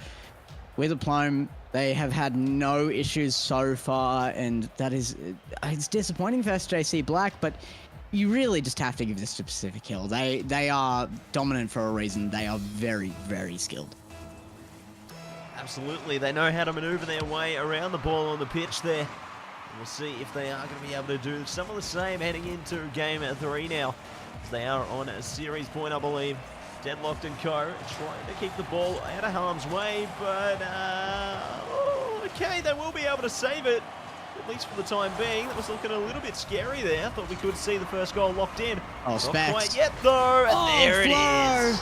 with aplomb. They have had no issues so far, and that is, it's disappointing for SJC Black, but you really just have to give this to Pacific Hill. They are dominant for a reason. They are very, very skilled. Absolutely. They know how to maneuver their way around the ball on the pitch there. We'll see if they are going to be able to do some of the same heading into game 3 now, as they are on a series point, I believe. Deadlocked and Co. trying to keep the ball out of harm's way, but okay, they will be able to save it, at least for the time being. That was looking a little bit scary there. Thought we could see the first goal locked in. Oh, Specs. Not quite yet, though, and there it is.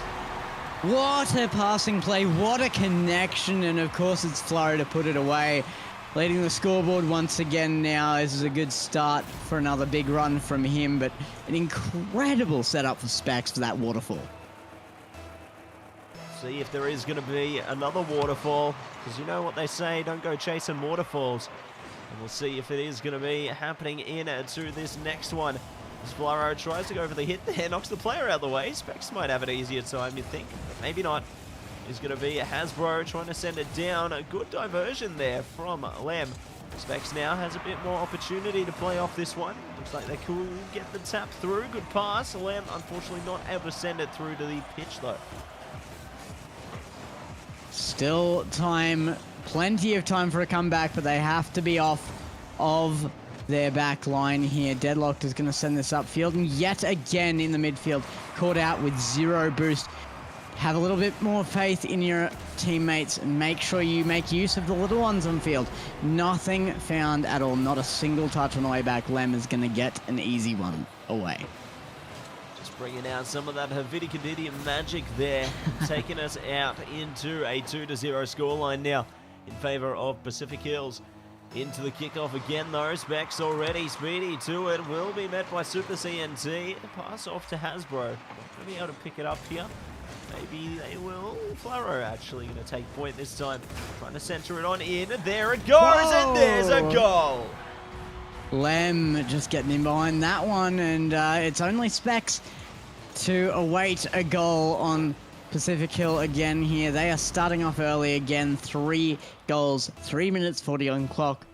What a passing play, what a connection, and of course it's Floro to put it away. Leading the scoreboard once again now. This is a good start for another big run from him, but an incredible setup for Specs for that waterfall. See if there is going to be another waterfall, because you know what they say, don't go chasing waterfalls. And we'll see if it is going to be happening into this next one. As Floro tries to go for the hit there, knocks the player out of the way. Specs might have an easier time, you'd think, but maybe not. It's going to be Hasbro trying to send it down. A good diversion there from Lem. Specs now has a bit more opportunity to play off this one. Looks like they could get the tap through. Good pass. Lem, unfortunately, not able to send it through to the pitch, though. Still time, plenty of time for a comeback, but they have to be off of their back line here. Deadlocked is going to send this upfield, and yet again in the midfield, caught out with 0 boost. Have a little bit more faith in your teammates and make sure you make use of the little ones on field. Nothing found at all. Not a single touch on the way back. Lem is going to get an easy one away. Just bringing out some of that Havidic magic there, taking us out into a 2-0 scoreline now in favor of Pacific Hills. Into the kickoff again though, Specs already speedy to it, will be met by Super CNT. Pass off to Hasbro, not going to be able to pick it up here. Maybe they will. Flaro actually going to take point this time, trying to center it on in. There it goes, Whoa. And there's a goal. Lem just getting in behind that one, and it's only Specs to await a goal on Pacific Hill again here. They are starting off early again. 3 goals, 3 minutes 40 on clock.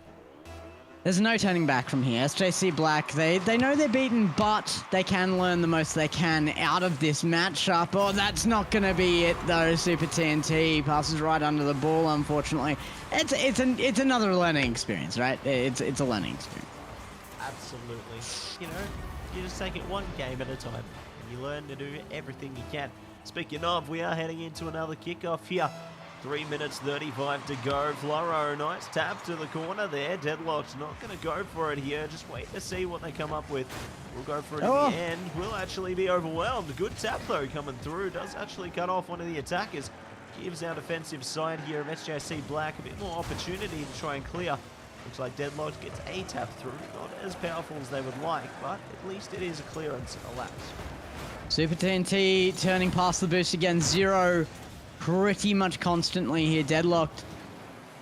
There's no turning back from here. SJC Black, they know they're beaten, but they can learn the most they can out of this matchup. Oh, that's not going to be it though. Super TNT passes right under the ball, unfortunately. It's another learning experience, right? It's a learning experience. Absolutely. You know, you just take it one game at a time, and you learn to do everything you can. Speaking of, we are heading into another kickoff here. 3 minutes 35 to go. Floro, nice tap to the corner there. Deadlock's not going to go for it here. Just wait to see what they come up with. We'll go for it in the end. We'll actually be overwhelmed. Good tap though coming through. Does actually cut off one of the attackers. Gives our defensive side here of SJC Black a bit more opportunity to try and clear. Looks like Deadlocked gets a tap through. Not as powerful as they would like, but at least it is a clearance and a lapse. Super TNT turning past the boost again. 0 pretty much constantly here. Deadlocked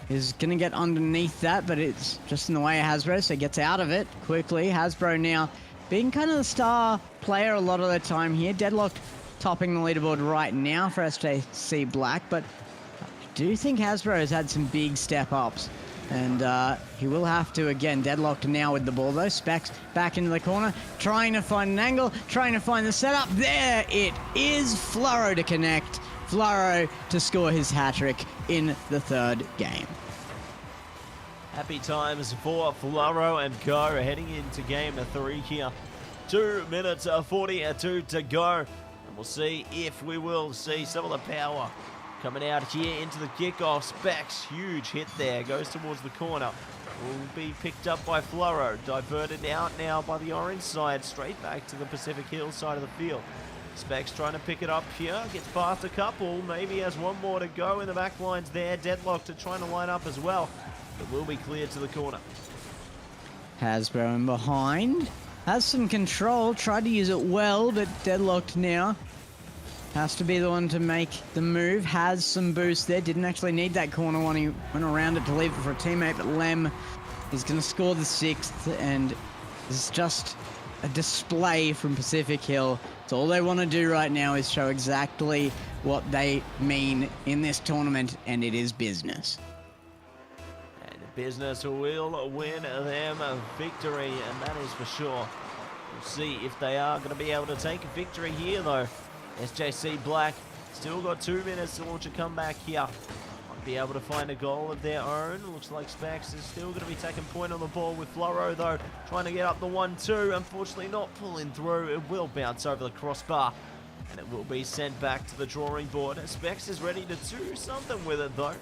is going to get underneath that, but it's just in the way of Hasbro, so gets out of it quickly. Hasbro now being kind of the star player a lot of the time here. Deadlocked topping the leaderboard right now for SJC Black, but I do think Hasbro has had some big step-ups. And he will have to, again, Deadlocked now with the ball though. Specs back into the corner, trying to find an angle, trying to find the setup. There it is. Floro to connect. Floro to score his hat-trick in the 3rd game. Happy times for Floro and Co. heading into game 3 here. 2 minutes 42 to go. And we'll see if we will see some of the power coming out here into the kickoff. Specs, huge hit there, goes towards the corner. Will be picked up by Floro. Diverted out now by the orange side, straight back to the Pacific Hills side of the field. Specs trying to pick it up here, gets past a couple, maybe has one more to go in the back lines there. Deadlocked are trying to line up as well, but will be cleared to the corner. Hasbro in behind, has some control, tried to use it well, but Deadlocked now. Has to be the one to make the move. Has some boost there. Didn't actually need that corner one. He went around it to leave it for a teammate, but Lem is going to score the 6th, and it's just a display from Pacific Hill. So all they want to do right now is show exactly what they mean in this tournament, and it is business. And business will win them a victory, and that is for sure. We'll see if they are going to be able to take a victory here, though. SJC Black still got 2 minutes to launch a comeback here. Might be able to find a goal of their own. Looks like Specs is still going to be taking point on the ball with Floro, though. Trying to get up the 1-2. Unfortunately not pulling through. It will bounce over the crossbar, and it will be sent back to the drawing board. Specs is ready to do something with it, though.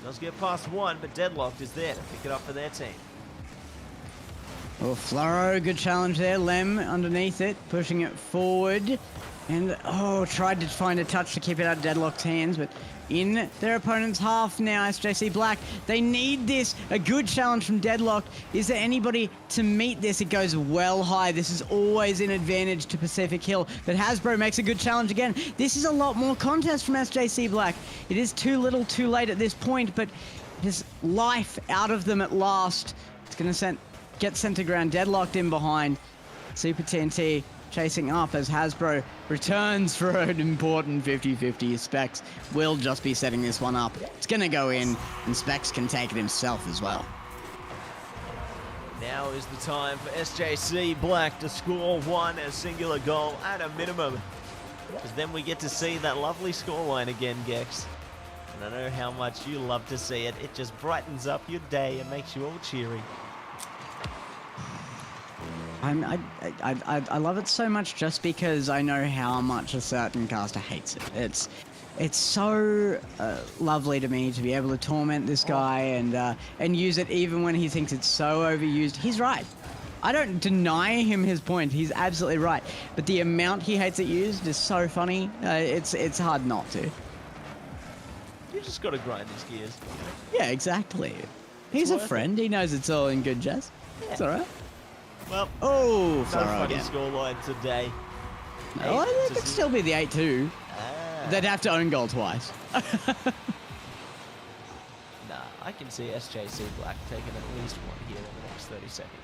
Does get past 1, but Deadlocked is there to pick it up for their team. Well, Floro, good challenge there. Lem underneath it, pushing it forward. And, tried to find a touch to keep it out of Deadlocked's hands, but in their opponent's half now, SJC Black. They need this. A good challenge from Deadlocked. Is there anybody to meet this? It goes well high. This is always an advantage to Pacific Hill, but Hasbro makes a good challenge again. This is a lot more contest from SJC Black. It is too little too late at this point, but there's life out of them at last. It's going to get sent to ground. Deadlocked in behind. Super TNT chasing up as Hasbro returns for an important 50-50. Specs will just be setting this one up. It's going to go in, and Specs can take it himself as well. Now is the time for SJC Black to score a singular goal at a minimum. Because then we get to see that lovely scoreline again, Gex. And I know how much you love to see it. It just brightens up your day and makes you all cheery. I love it so much just because I know how much a certain caster hates it. It's so lovely to me to be able to torment this guy and use it even when he thinks it's so overused. He's right. I don't deny him his point. He's absolutely right. But the amount he hates it used is so funny. It's hard not to. You just got to grind his gears. Yeah, exactly. He's a friend. He knows it's all in good jest. Yeah. It's all right. Well, oh, no funny scoreline today. No, it could still be the 8-2. They'd have to own goal twice. Nah, I can see SJC Black taking at least one here in the next 30 seconds.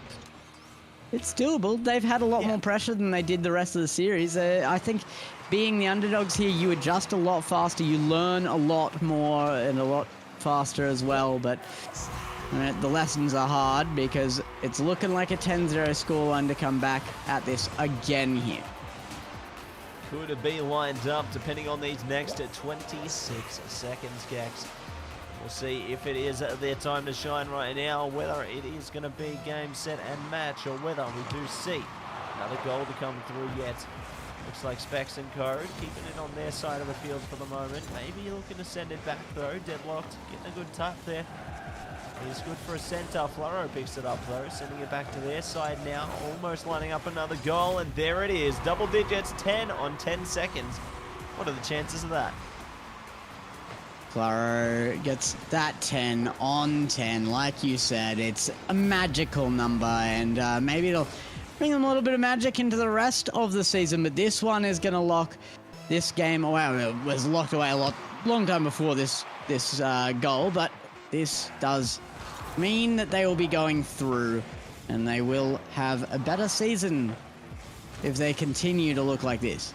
It's doable. They've had a lot more pressure than they did the rest of the series. I think being the underdogs here, you adjust a lot faster. You learn a lot more and a lot faster as well. But the lessons are hard because it's looking like a 10-0 scoreline to come back at this again here. Could it be lined up depending on these next 26 seconds, Gex? We'll see if it is their time to shine right now, whether it is going to be game, set, and match, or whether we do see another goal to come through yet. Looks like Specs and Code keeping it on their side of the field for the moment. Maybe looking to send it back though. Deadlocked, getting a good tap there. It's good for a centre. Floro picks it up though, sending it back to their side now. Almost lining up another goal, and there it is. Double digits, 10 on 10 seconds. What are the chances of that? Floro gets that 10 on 10. Like you said, it's a magical number, and maybe it'll bring them a little bit of magic into the rest of the season. But this one is going to lock this game away. It was locked away long time before this goal, but this does mean that they will be going through, and they will have a better season if they continue to look like this.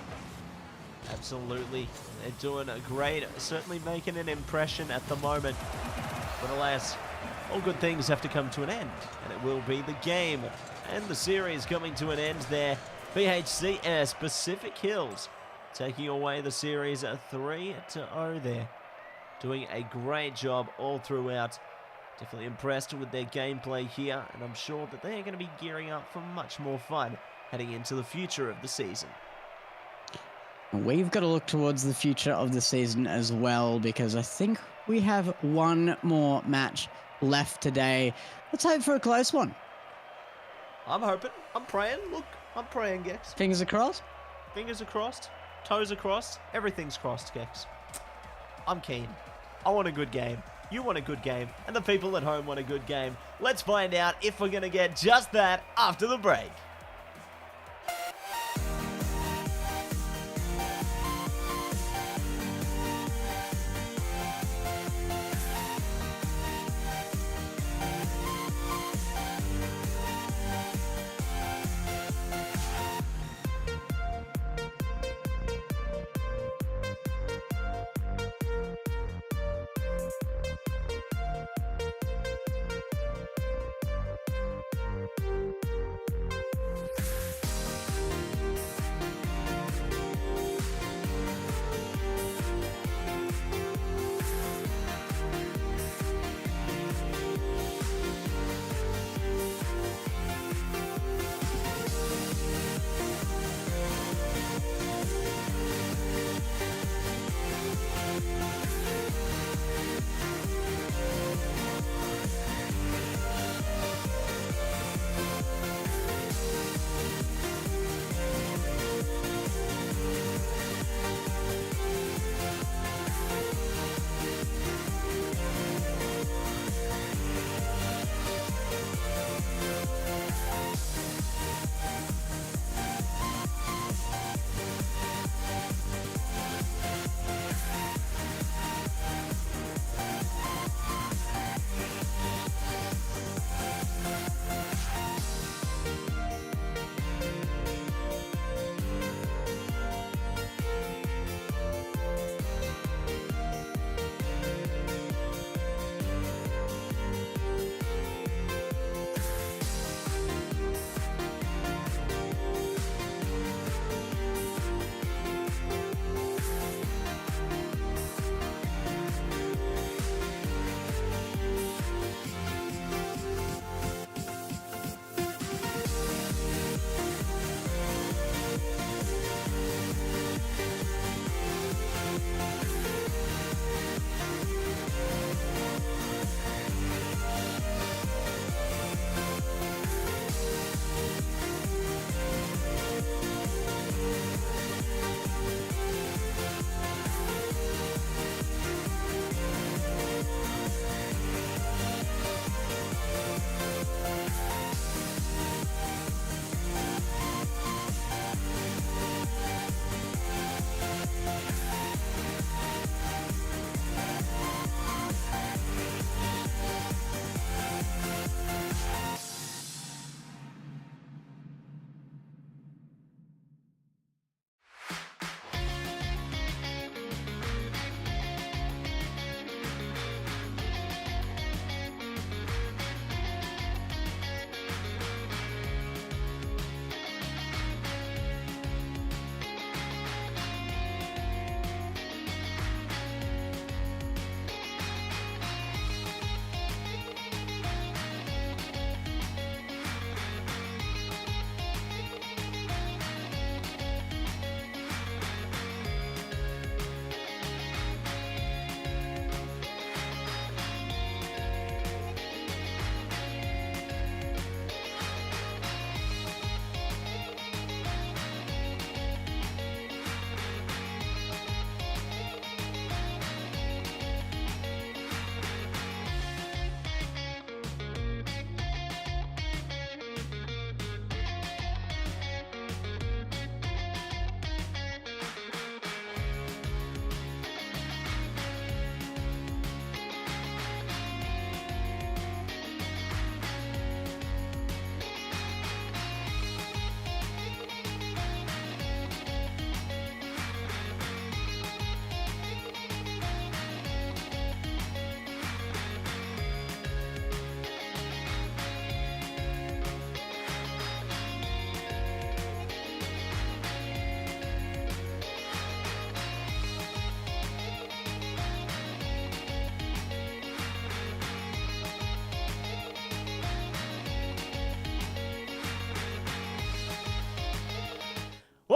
Absolutely. They're doing a great, certainly making an impression at the moment. But alas, all good things have to come to an end, and it will be the game and the series coming to an end there. VHCS Pacific Hills taking away the series 3-0 there. Doing a great job all throughout. Definitely impressed with their gameplay here, and I'm sure that they are going to be gearing up for much more fun heading into the future of the season. We've got to look towards the future of the season as well, because I think we have one more match left today. Let's hope for a close one. I'm hoping. I'm praying. Look, I'm praying, Gex. Fingers are crossed? Fingers are crossed. Toes are crossed. Everything's crossed, Gex. I'm keen. I want a good game. You want a good game. And the people at home want a good game. Let's find out if we're going to get just that after the break.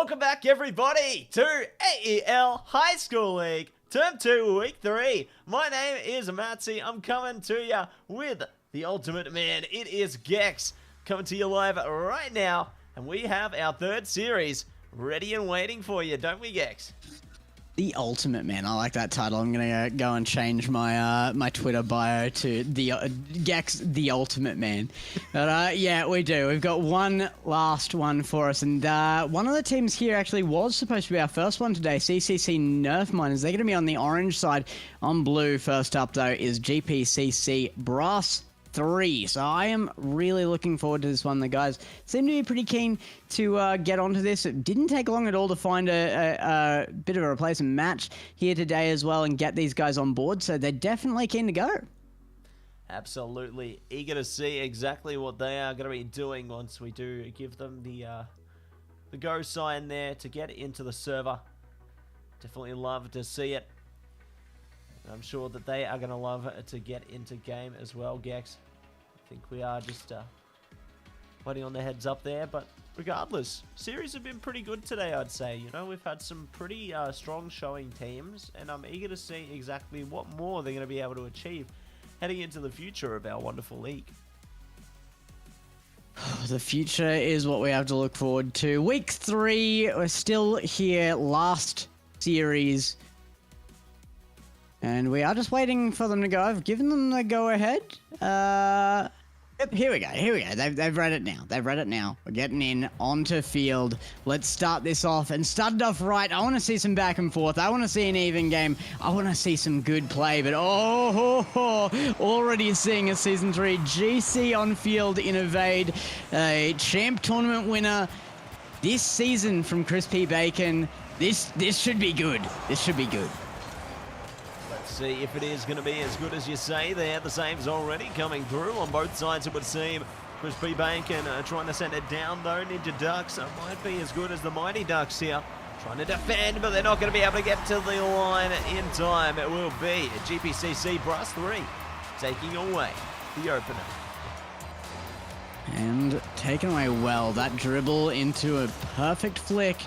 Welcome back, everybody, to AEL High School League, Term 2, Week 3. My name is MattSe. I'm coming to you with the ultimate man. It is Gex, coming to you live right now, and we have our third series ready and waiting for you, don't we, Gex? The ultimate man. I like that title. I'm gonna go and change my my Twitter bio to the Gex, the ultimate man. But yeah, we do. We've got one last one for us, and one of the teams here actually was supposed to be our first one today. CCC Nerf Miners. They're gonna be on the orange side. On blue, first up though is GPCC Brass 3. So I am really looking forward to this one. The guys seem to be pretty keen to get onto this. It didn't take long at all to find a bit of a replacement match here today as well and get these guys on board. So they're definitely keen to go. Absolutely eager to see exactly what they are going to be doing once we do give them the go sign there to get into the server. Definitely love to see it. I'm sure that they are going to love to get into game as well, Gex. I think we are just waiting on the heads up there, but regardless, series have been pretty good today, I'd say. You know, we've had some pretty strong showing teams, and I'm eager to see exactly what more they're going to be able to achieve heading into the future of our wonderful league. The future is what we have to look forward to. Week 3, we're still here, last series. And we are just waiting for them to go. I've given them the go-ahead. Yep, here we go. They've read it now. We're getting in onto field. Let's start this off and start it off right. I want to see some back and forth. I want to see an even game. I want to see some good play. But already seeing a Season 3 GC on field in Evade. A champ tournament winner this season from Crispy Bacon. This should be good. See if it is going to be as good as you say there. The saves already coming through on both sides, it would seem. Crispy Bacon trying to send it down though. Ninja Ducks might be as good as the Mighty Ducks here. Trying to defend, but they're not going to be able to get to the line in time. It will be GPCC Brass 3 taking away the opener. And taken away well. That dribble into a perfect flick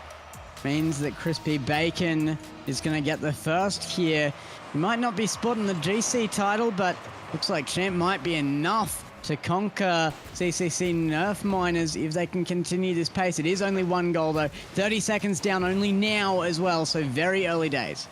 means that Crispy Bacon is going to get the first here. He might not be spotting the GC title, but looks like Champ might be enough to conquer CCC Nerf Miners if they can continue this pace. It is only one goal though. 30 seconds down only now as well, so very early days.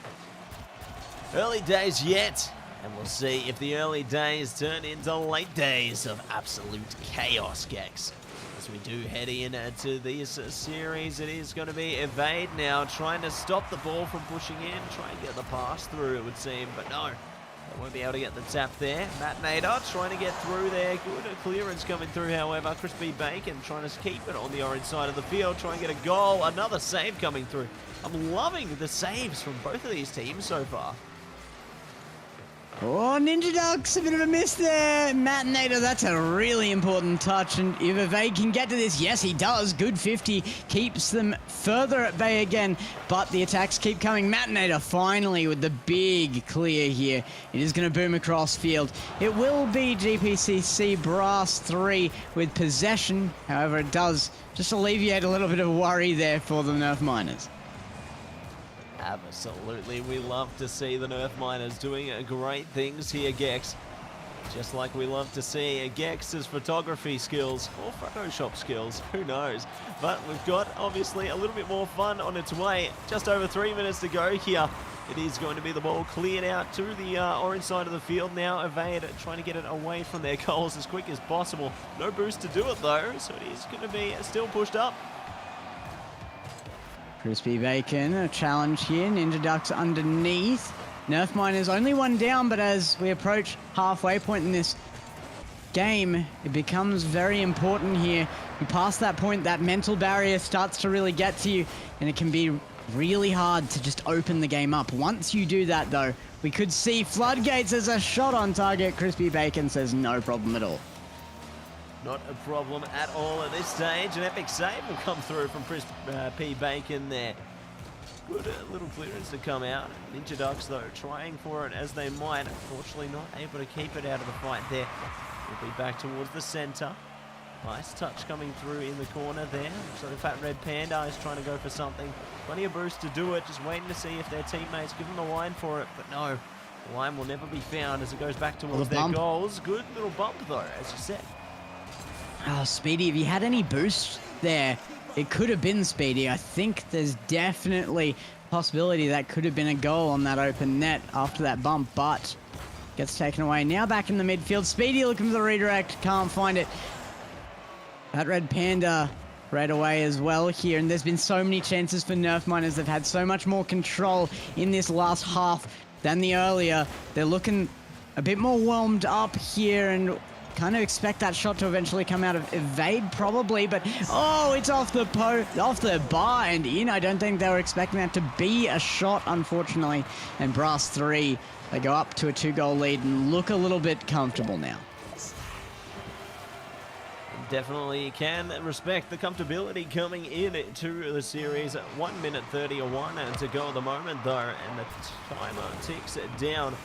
Early days yet, and we'll see if the early days turn into late days of absolute chaos, Gex. As we do head in to this series, it is going to be Evade now, trying to stop the ball from pushing in, try and get the pass through, it would seem, but no, they won't be able to get the tap there. MattNader trying to get through there, good clearance coming through, however. Crispy Bacon trying to keep it on the orange side of the field, try and get a goal, another save coming through. I'm loving the saves from both of these teams so far. Oh, Ninja Ducks, a bit of a miss there. MattNader, that's a really important touch. And if Evade can get to this, yes, he does. Good 50, keeps them further at bay again. But the attacks keep coming. MattNader finally with the big clear here. It is going to boom across field. It will be GPCC Brass 3 with possession. However, it does just alleviate a little bit of worry there for the Nerf Miners. Absolutely, we love to see the Nerf Miners doing great things here, Gex. Just like we love to see Gex's photography skills, or Photoshop skills, who knows. But we've got, obviously, a little bit more fun on its way. Just over 3 minutes to go here. It is going to be the ball cleared out to the orange side of the field now. Evade trying to get it away from their goals as quick as possible. No boost to do it, though, so it is going to be still pushed up. Crispy Bacon, a challenge here. Ninja Ducks underneath. Nerf Miners only one down, but as we approach halfway point in this game, it becomes very important here. You pass that point, that mental barrier starts to really get to you, and it can be really hard to just open the game up. Once you do that, though, we could see floodgates as a shot on target. Crispy Bacon says no problem at all. Not a problem at all at this stage. An epic save will come through from Crispy Bacon there. Good little clearance to come out. Ninja Ducks, though, trying for it as they might. Unfortunately, not able to keep it out of the fight there. We'll be back towards the center. Nice touch coming through in the corner there. So the Fat Red Panda is trying to go for something. Plenty of boost to do it. Just waiting to see if their teammates give them the line for it. But no, the line will never be found as it goes back towards their goals. Good little bump though, as you said. Oh, Speedy, if you had any boost there, it could have been Speedy. I think there's definitely a possibility that could have been a goal on that open net after that bump, but gets taken away. Now back in the midfield. Speedy looking for the redirect. Can't find it. That Red Panda right away as well here. And there's been so many chances for Nerf Miners. They've had so much more control in this last half than the earlier. They're looking a bit more warmed up here and kind of expect that shot to eventually come out of evade probably. But, oh, it's off the bar and in. I don't think they were expecting that to be a shot, unfortunately. And Brass 3, they go up to a 2-goal lead and look a little bit comfortable now. Definitely can respect the comfortability coming into the series. 1 minute 31 to go at the moment though, and the timer ticks down.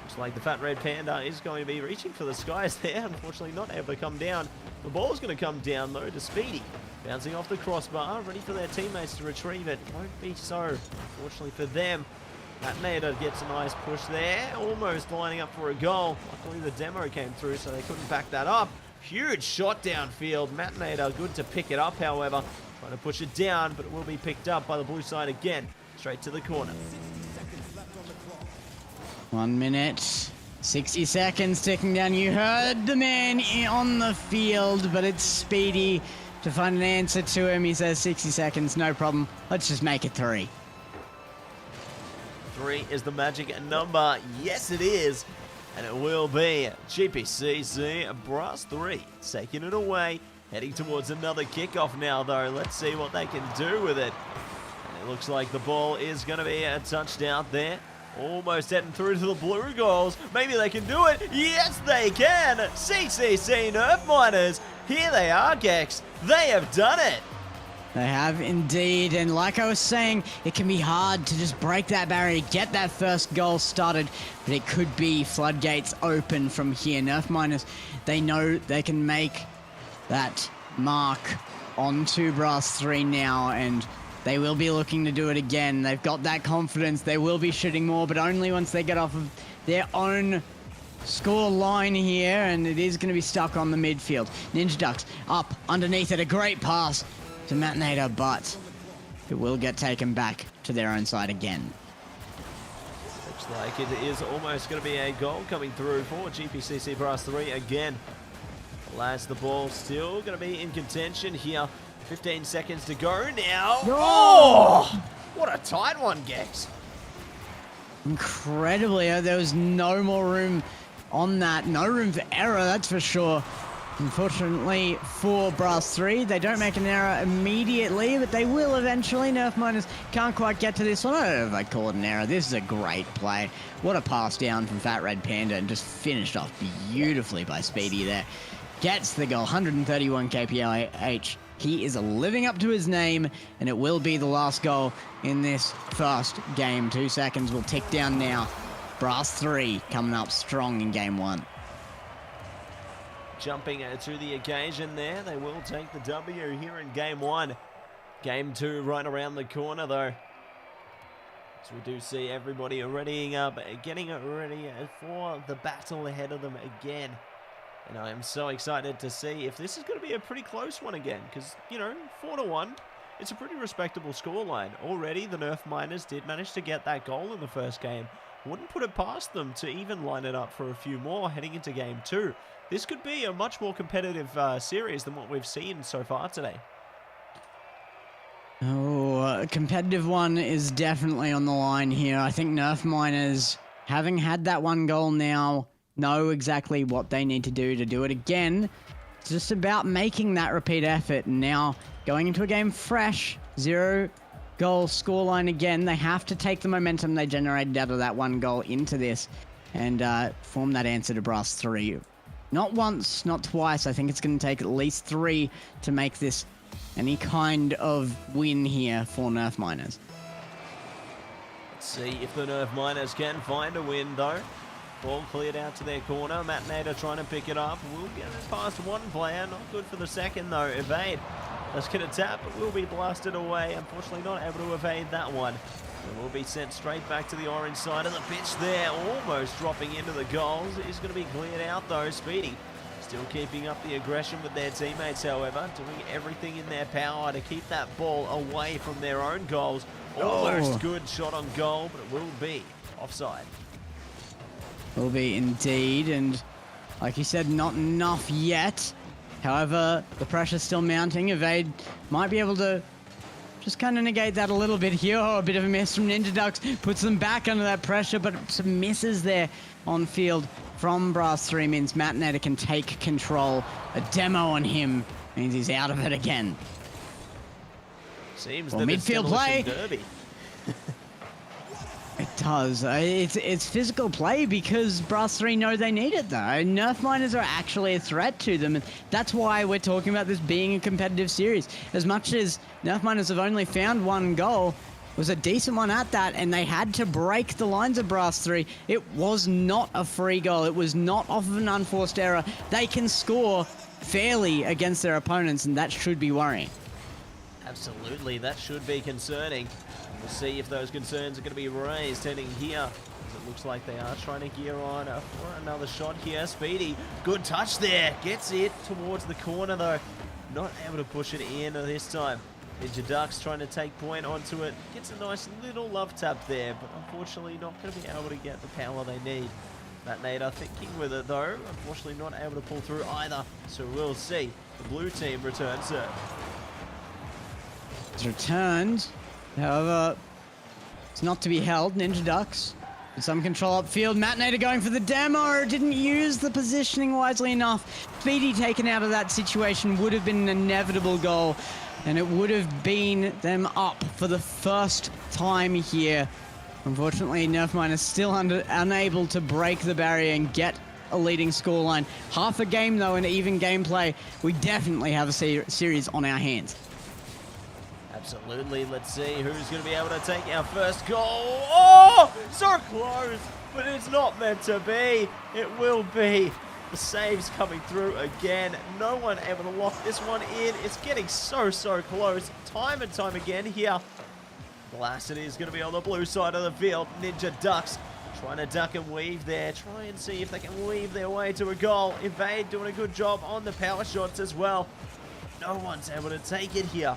Looks like the Fat Red Panda is going to be reaching for the skies there. Unfortunately not able to come down. The ball's going to come down though to Speedy. Bouncing off the crossbar, ready for their teammates to retrieve it. Won't be so, unfortunately for them. Matt Nader gets a nice push there, almost lining up for a goal. Luckily the demo came through so they couldn't back that up. Huge shot downfield. Matt Nader good to pick it up, however. Trying to push it down, but it will be picked up by the blue side again. Straight to the corner. 1 minute, 60 seconds ticking down. You heard the man on the field, but it's Speedy to find an answer to him. He says 60 seconds, no problem. Let's just make it 3. 3 is the magic number. Yes, it is. And it will be GPCC Brass 3 taking it away. Heading towards another kickoff now, though. Let's see what they can do with it. And it looks like the ball is going to be a touchdown there. Almost heading through to the blue goals. Maybe they can do it. Yes, they can. CCC Nerf Miners. Here they are, Gex. They have done it. They have indeed, and like I was saying, it can be hard to just break that barrier, get that first goal started, but it could be floodgates open from here. Nerf Miners, they know they can make that mark onto Brass 3 now, and they will be looking to do it again. They've got that confidence, they will be shooting more, but only once they get off of their own score line here, and it is going to be stuck on the midfield. Ninja Ducks up underneath it, a great pass to Matt Nader, but it will get taken back to their own side again. Looks like it is almost going to be a goal coming through for GPCC Brass 3 again. Alas, the ball still going to be in contention here. 15 seconds to go now. Oh! What a tight one, Gex. Incredibly, there was no more room on that. No room for error, that's for sure. Unfortunately for Brass 3, they don't make an error immediately, but they will eventually. Nerf Miners can't quite get to this one. I don't know if I'd call it an error. This is a great play. What a pass down from Fat Red Panda, and just finished off beautifully by Speedy there. Gets the goal, 131 kph. He is living up to his name, and it will be the last goal in this first game. 2 seconds will tick down now. Brass 3 coming up strong in game 1. Jumping to the occasion there. They will take the W here in game 1. Game 2 right around the corner though. So we do see everybody readying up, getting ready for the battle ahead of them again. And I am so excited to see if this is going to be a pretty close one again. Because, you know, 4-1, it's a pretty respectable scoreline. Already the Nerf Miners did manage to get that goal in the first game. Wouldn't put it past them to even line it up for a few more heading into game 2. This could be a much more competitive series than what we've seen so far today. Oh, a competitive one is definitely on the line here. I think Nerf Miners, having had that 1 goal now, know exactly what they need to do it again. It's just about making that repeat effort. And now going into a game fresh, 0-goal scoreline again. They have to take the momentum they generated out of that 1 goal into this and form that answer to Brass 3. Not once, not twice. I think it's going to take at least 3 to make this any kind of win here for Nerf Miners. Let's see if the Nerf Miners can find a win though. Ball cleared out to their corner. MattSe trying to pick it up. Will get it past one player. Not good for the second though. Evade. Let's get a tap, but will be blasted away. Unfortunately not able to evade that one. It will be sent straight back to the orange side of the pitch there. Almost dropping into the goals. He's going to be cleared out though. Speedy still keeping up the aggression with their teammates, however. Doing everything in their power to keep that ball away from their own goals. Almost good shot on goal, but it will be offside. Will be indeed, and like you said, not enough yet. However, the pressure's still mounting. Evade might be able to just kind of negate that a little bit here. Oh, a bit of a miss from Ninja Ducks. Puts them back under that pressure, but some misses there on field from Brass 3 means MattSe can take control. A demo on him means he's out of it again. Seems well, that midfield play. Derby. It does. It's physical play because Brass 3 know they need it though. Nerf Miners are actually a threat to them, and that's why we're talking about this being a competitive series. As much as Nerf Miners have only found one goal, it was a decent one at that, and they had to break the lines of Brass 3. It was not a free goal. It was not off of an unforced error. They can score fairly against their opponents, and that should be worrying. Absolutely, that should be concerning. We'll see if those concerns are going to be raised heading here. It looks like they are trying to gear on for another shot here. Speedy, good touch there. Gets it towards the corner though. Not able to push it in this time. Ninja Ducks trying to take point onto it. Gets a nice little love tap there, but unfortunately not going to be able to get the power they need. MattSe thinking with it though. Unfortunately not able to pull through either. So we'll see the blue team return serve. It's returned. However, it's not to be held. Ninja Ducks with some control upfield. MattSe going for the demo. Didn't use the positioning wisely enough. Speedy taken out of that situation would have been an inevitable goal, and it would have been them up for the first time here. Unfortunately, Nerf Miners still unable to break the barrier and get a leading scoreline. Half a game though, and even gameplay. We definitely have a series on our hands. Absolutely. Let's see who's going to be able to take our first goal. Oh, so close, but it's not meant to be. It will be. The saves coming through again. No one able to lock this one in. It's getting so close. Time and time again here. Blast it is going to be on the blue side of the field. Ninja Ducks trying to duck and weave there. Try and see if they can weave their way to a goal. Evade doing a good job on the power shots as well. No one's able to take it here.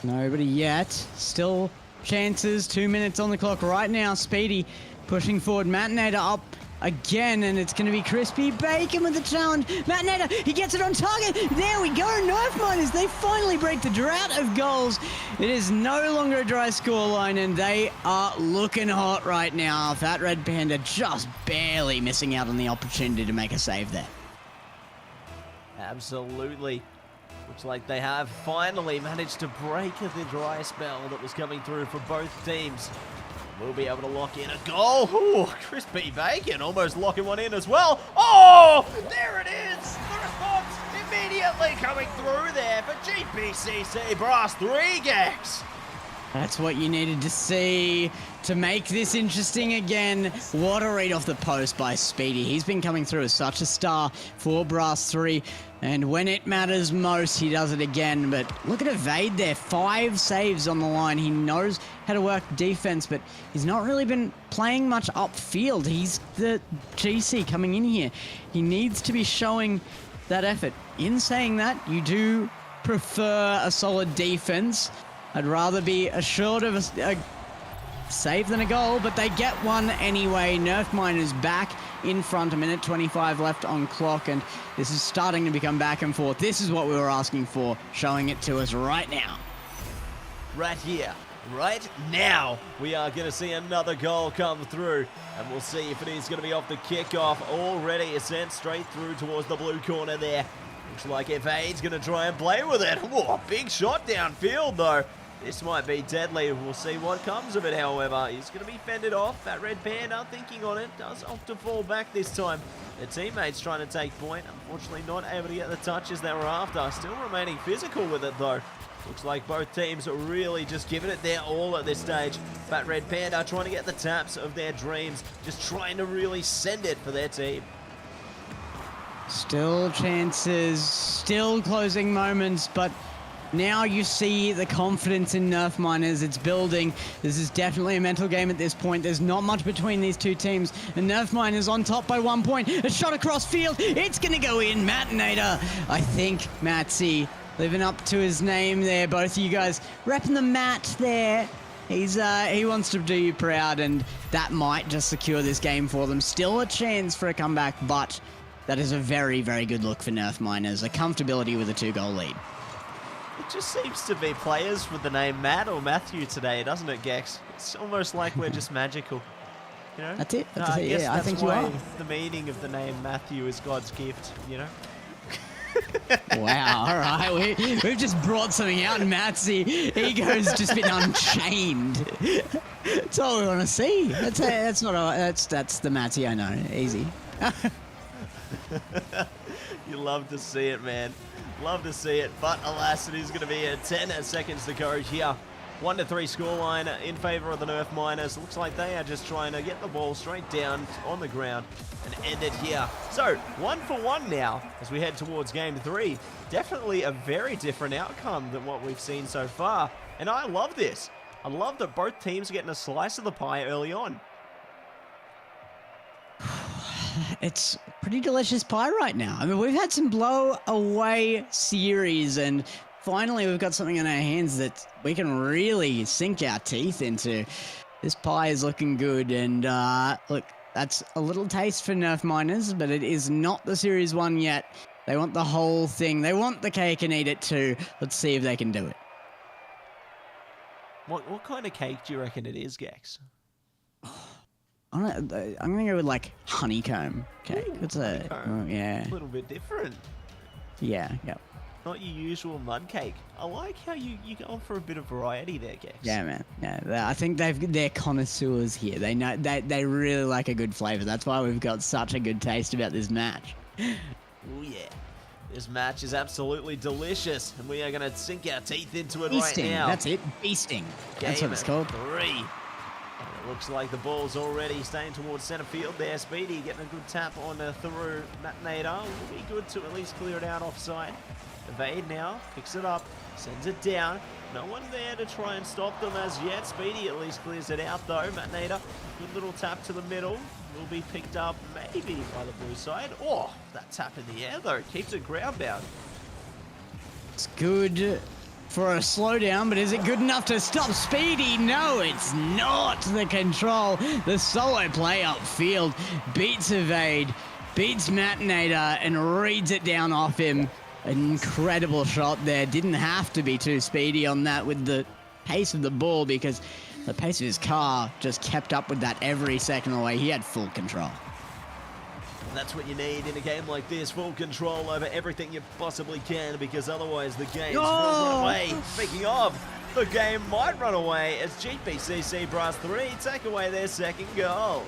Nobody yet. Still chances. 2 minutes on the clock right now. Speedy pushing forward. MattSe up again, and it's going to be Crispy Bacon with the challenge. MattSe, he gets it on target. There we go. Nerf Miners, they finally break the drought of goals. It is no longer a dry scoreline, and they are looking hot right now. Fat Red Panda just barely missing out on the opportunity to make a save there. Absolutely. Looks like they have finally managed to break the dry spell that was coming through for both teams. We'll be able to lock in a goal. Ooh, Crispy Bacon almost locking one in as well. Oh, there it is. The response immediately coming through there for GPCC Brass 3 Gex. That's what you needed to see to make this interesting again. What a read off the post by Speedy. He's been coming through as such a star for Brass 3. And when it matters most, he does it again. But look at Evade there. 5 saves on the line. He knows how to work defense, but he's not really been playing much upfield. He's the GC coming in here. He needs to be showing that effort. In saying that, you do prefer a solid defense. I'd rather be assured of a save than a goal, but they get one anyway. Nerf Miners back in front, 1:25 left on clock, and this is starting to become back and forth. This is what we were asking for, showing it to us right now. Right here, right now, we are going to see another goal come through, and we'll see if it is going to be off the kickoff. Already sent straight through towards the blue corner there. Looks like Evade's going to try and play with it. Whoa, big shot downfield though. This might be deadly. We'll see what comes of it, however. He's going to be fended off. Fat Red Panda thinking on it. Does opt to fall back this time. Their teammates trying to take point. Unfortunately not able to get the touches they were after. Still remaining physical with it, though. Looks like both teams are really just giving it their all at this stage. Fat Red Panda trying to get the taps of their dreams, just trying to really send it for their team. Still chances, still closing moments, but now you see the confidence in Nerf Miners. It's building. This is definitely a mental game at this point. There's not much between these two teams. And Nerf Miners on top by 1 point. A shot across field. It's going to go in. Mattinator. I think MattSe living up to his name there. Both of you guys repping the Matt there. He wants to do you proud, and that might just secure this game for them. Still a chance for a comeback, but that is a very, very good look for Nerf Miners. A comfortability with a 2-goal lead. It just seems to be players with the name Matt or Matthew today, doesn't it, Gex? It's almost like we're just magical. You know? That's it. I guess I think you why are. the meaning of the name Matthew is God's gift, you know? Wow, all right. We've just brought something out in MattSe. Ego's just been unchained. That's all we want to see. That's the MattSe I know. Easy. You love to see it, man. Love to see it, but alas, it is going to be 10 seconds to go here. 1-3 scoreline in favor of the Nerf Miners. Looks like they are just trying to get the ball straight down on the ground and end it here. So, 1-for-1 now as we head towards game 3. Definitely a very different outcome than what we've seen so far. And I love this. I love that both teams are getting a slice of the pie early on. It's pretty delicious pie right now. I mean, we've had some blow away series, and finally we've got something in our hands that we can really sink our teeth into. This pie is looking good, and look, that's a little taste for Nerf Miners, but it is not the Series 1 yet. They want the whole thing. They want the cake and eat it too. Let's see if they can do it. What kind of cake do you reckon it is, Gex? I'm gonna go with like honeycomb cake. Ooh, It's honeycomb. Yeah. A little bit different. Yeah. Not your usual mud cake. I like how you go for a bit of variety there, Gex. Yeah, man. Yeah, I think they're connoisseurs here. They know they really like a good flavor. That's why we've got such a good taste about this match. Oh yeah. This match is absolutely delicious, and we are going to sink our teeth into it Beasting. right now. That's it. Beasting. That's what it's called. 3. And it looks like the ball's already staying towards center field there. Speedy getting a good tap on through Mattinator. Will be good to at least clear it out offside. Evade now, picks it up, sends it down. No one there to try and stop them as yet. Speedy at least clears it out though. Mattinator, good little tap to the middle. Will be picked up maybe by the blue side. Oh, that tap in the air though. Keeps it ground bound. It's good for a slowdown, but is it good enough to stop Speedy? No, it's not. The control, the solo play upfield beats Evade, beats Mattinator, and reads it down off him. An incredible shot there. Didn't have to be too speedy on that with the pace of the ball, because the pace of his car just kept up with that every second of the way. He had full control. And that's what you need in a game like this. Full control over everything you possibly can, because otherwise the game will run away. Speaking of, the game might run away as GPCC Brass 3 take away their second goal.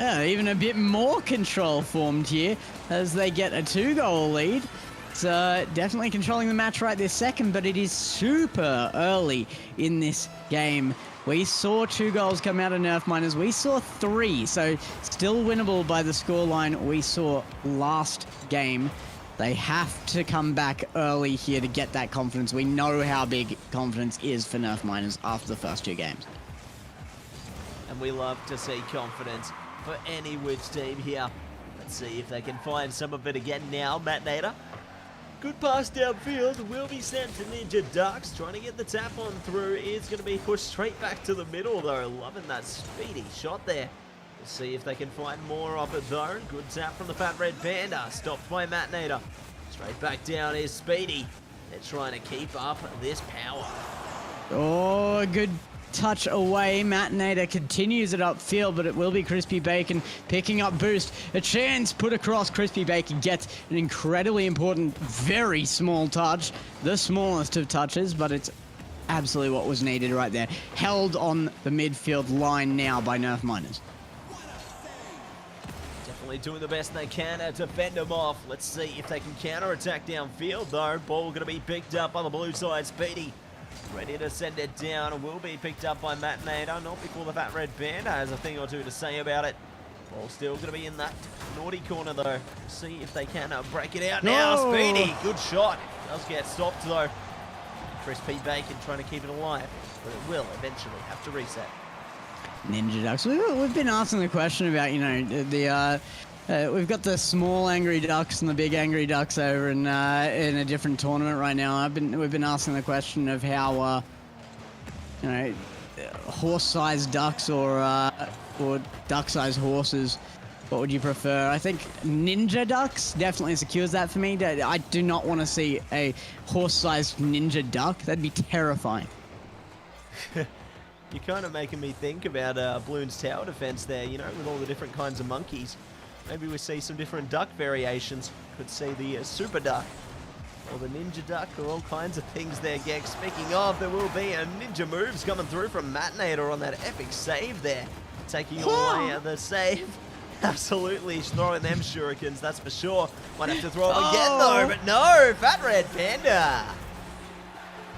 Even a bit more control formed here as they get a 2-goal lead. It's definitely controlling the match right this second, but it is super early in this game. We saw 2 goals come out of Nerf Miners. We saw 3, so still winnable by the scoreline we saw last game. They have to come back early here to get that confidence. We know how big confidence is for Nerf Miners after the first 2 games. And we love to see confidence for any which team here. Let's see if they can find some of it again now. Mattinator. Good pass downfield, will be sent to Ninja Ducks. Trying to get the tap on through. Is going to be pushed straight back to the middle though. Loving that speedy shot there. We'll see if they can find more of it though. Good tap from the Fat Red Panda. Stopped by Mattinator. Straight back down is Speedy. They're trying to keep up this power. Oh, good touch away. Mattinator continues it upfield, but it will be Crispy Bacon picking up boost. A chance put across. Crispy Bacon gets an incredibly important, very small touch. The smallest of touches, but it's absolutely what was needed right there. Held on the midfield line now by Nerf Miners. certainly doing the best they can to fend them off. Let's see if they can counter-attack downfield, though. Ball going to be picked up on the blue side. Speedy ready to send it down. Will be picked up by Mattnator. Not before the Fat Red Panda has a thing or two to say about it. Ball still going to be in that naughty corner, though. See if they can break it out now. No. Speedy, good shot. Does get stopped, though. Crispy Bacon trying to keep it alive, but it will eventually have to reset. Ninja Ducks. We've been asking the question about, you know, we've got the small angry ducks and the big angry ducks over in a different tournament right now. We've been asking the question of how, you know, horse-sized ducks or duck-sized horses. What would you prefer? I think Ninja Ducks definitely secures that for me. I do not want to see a horse-sized Ninja Duck. That'd be terrifying. You're kind of making me think about Bloons Tower Defense there, you know, with all the different kinds of monkeys. Maybe we see some different duck variations. Could see the Super Duck or the Ninja Duck or all kinds of things there, Gex. Speaking of, there will be a ninja moves coming through from Mattnator on that epic save there. Taking away the save. Absolutely throwing them shurikens, that's for sure. Might have to throw them again though, but no, Fat Red Panda.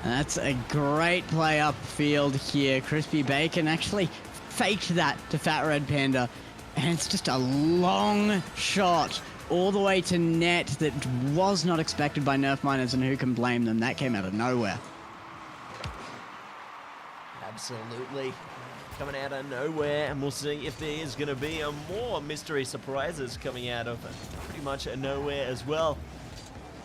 That's a great play upfield here. Crispy Bacon actually faked that to Fat Red Panda. And it's just a long shot all the way to net that was not expected by Nerf Miners, and who can blame them? That came out of nowhere. Absolutely. Coming out of nowhere, and we'll see if there is going to be more mystery surprises coming out of pretty much nowhere as well.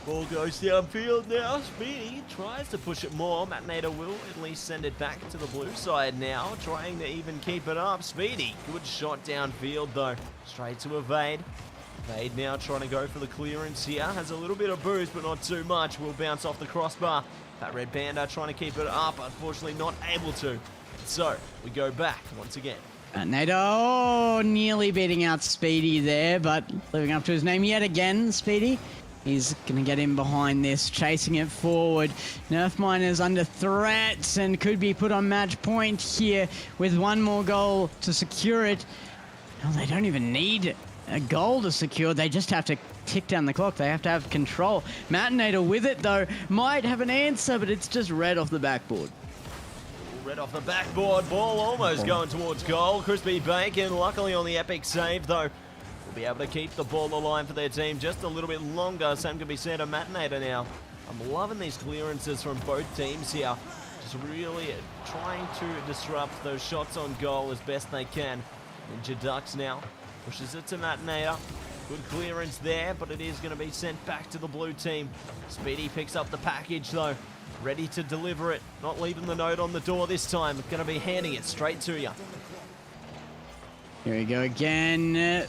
Ball goes downfield now. Speedy tries to push it more. Mattnator will at least send it back to the blue side now, trying to even keep it up. Speedy, good shot downfield though. Straight to evade. Evade now trying to go for the clearance here. Has a little bit of boost, but not too much. Will bounce off the crossbar. That Red Panda trying to keep it up. Unfortunately not able to. So, we go back once again. Mattnator nearly beating out Speedy there, but living up to his name yet again, Speedy. He's going to get in behind this, chasing it forward. Nerf Miners under threat and could be put on match point here with one more goal to secure it. No, they don't even need a goal to secure. They just have to tick down the clock. They have to have control. Mattnator with it, though, might have an answer, but it's just red off the backboard. Red off the backboard. Ball almost going towards goal. Crispy Bacon, luckily on the epic save, though. Be able to keep the ball alive for their team just a little bit longer. Same can be said of Mattnator now. I'm loving these clearances from both teams here. Just really trying to disrupt those shots on goal as best they can. Ninja Ducks now pushes it to Mattnator. Good clearance there, but it is going to be sent back to the blue team. Speedy picks up the package though. Ready to deliver it. Not leaving the note on the door this time. Going to be handing it straight to you. Here we go again.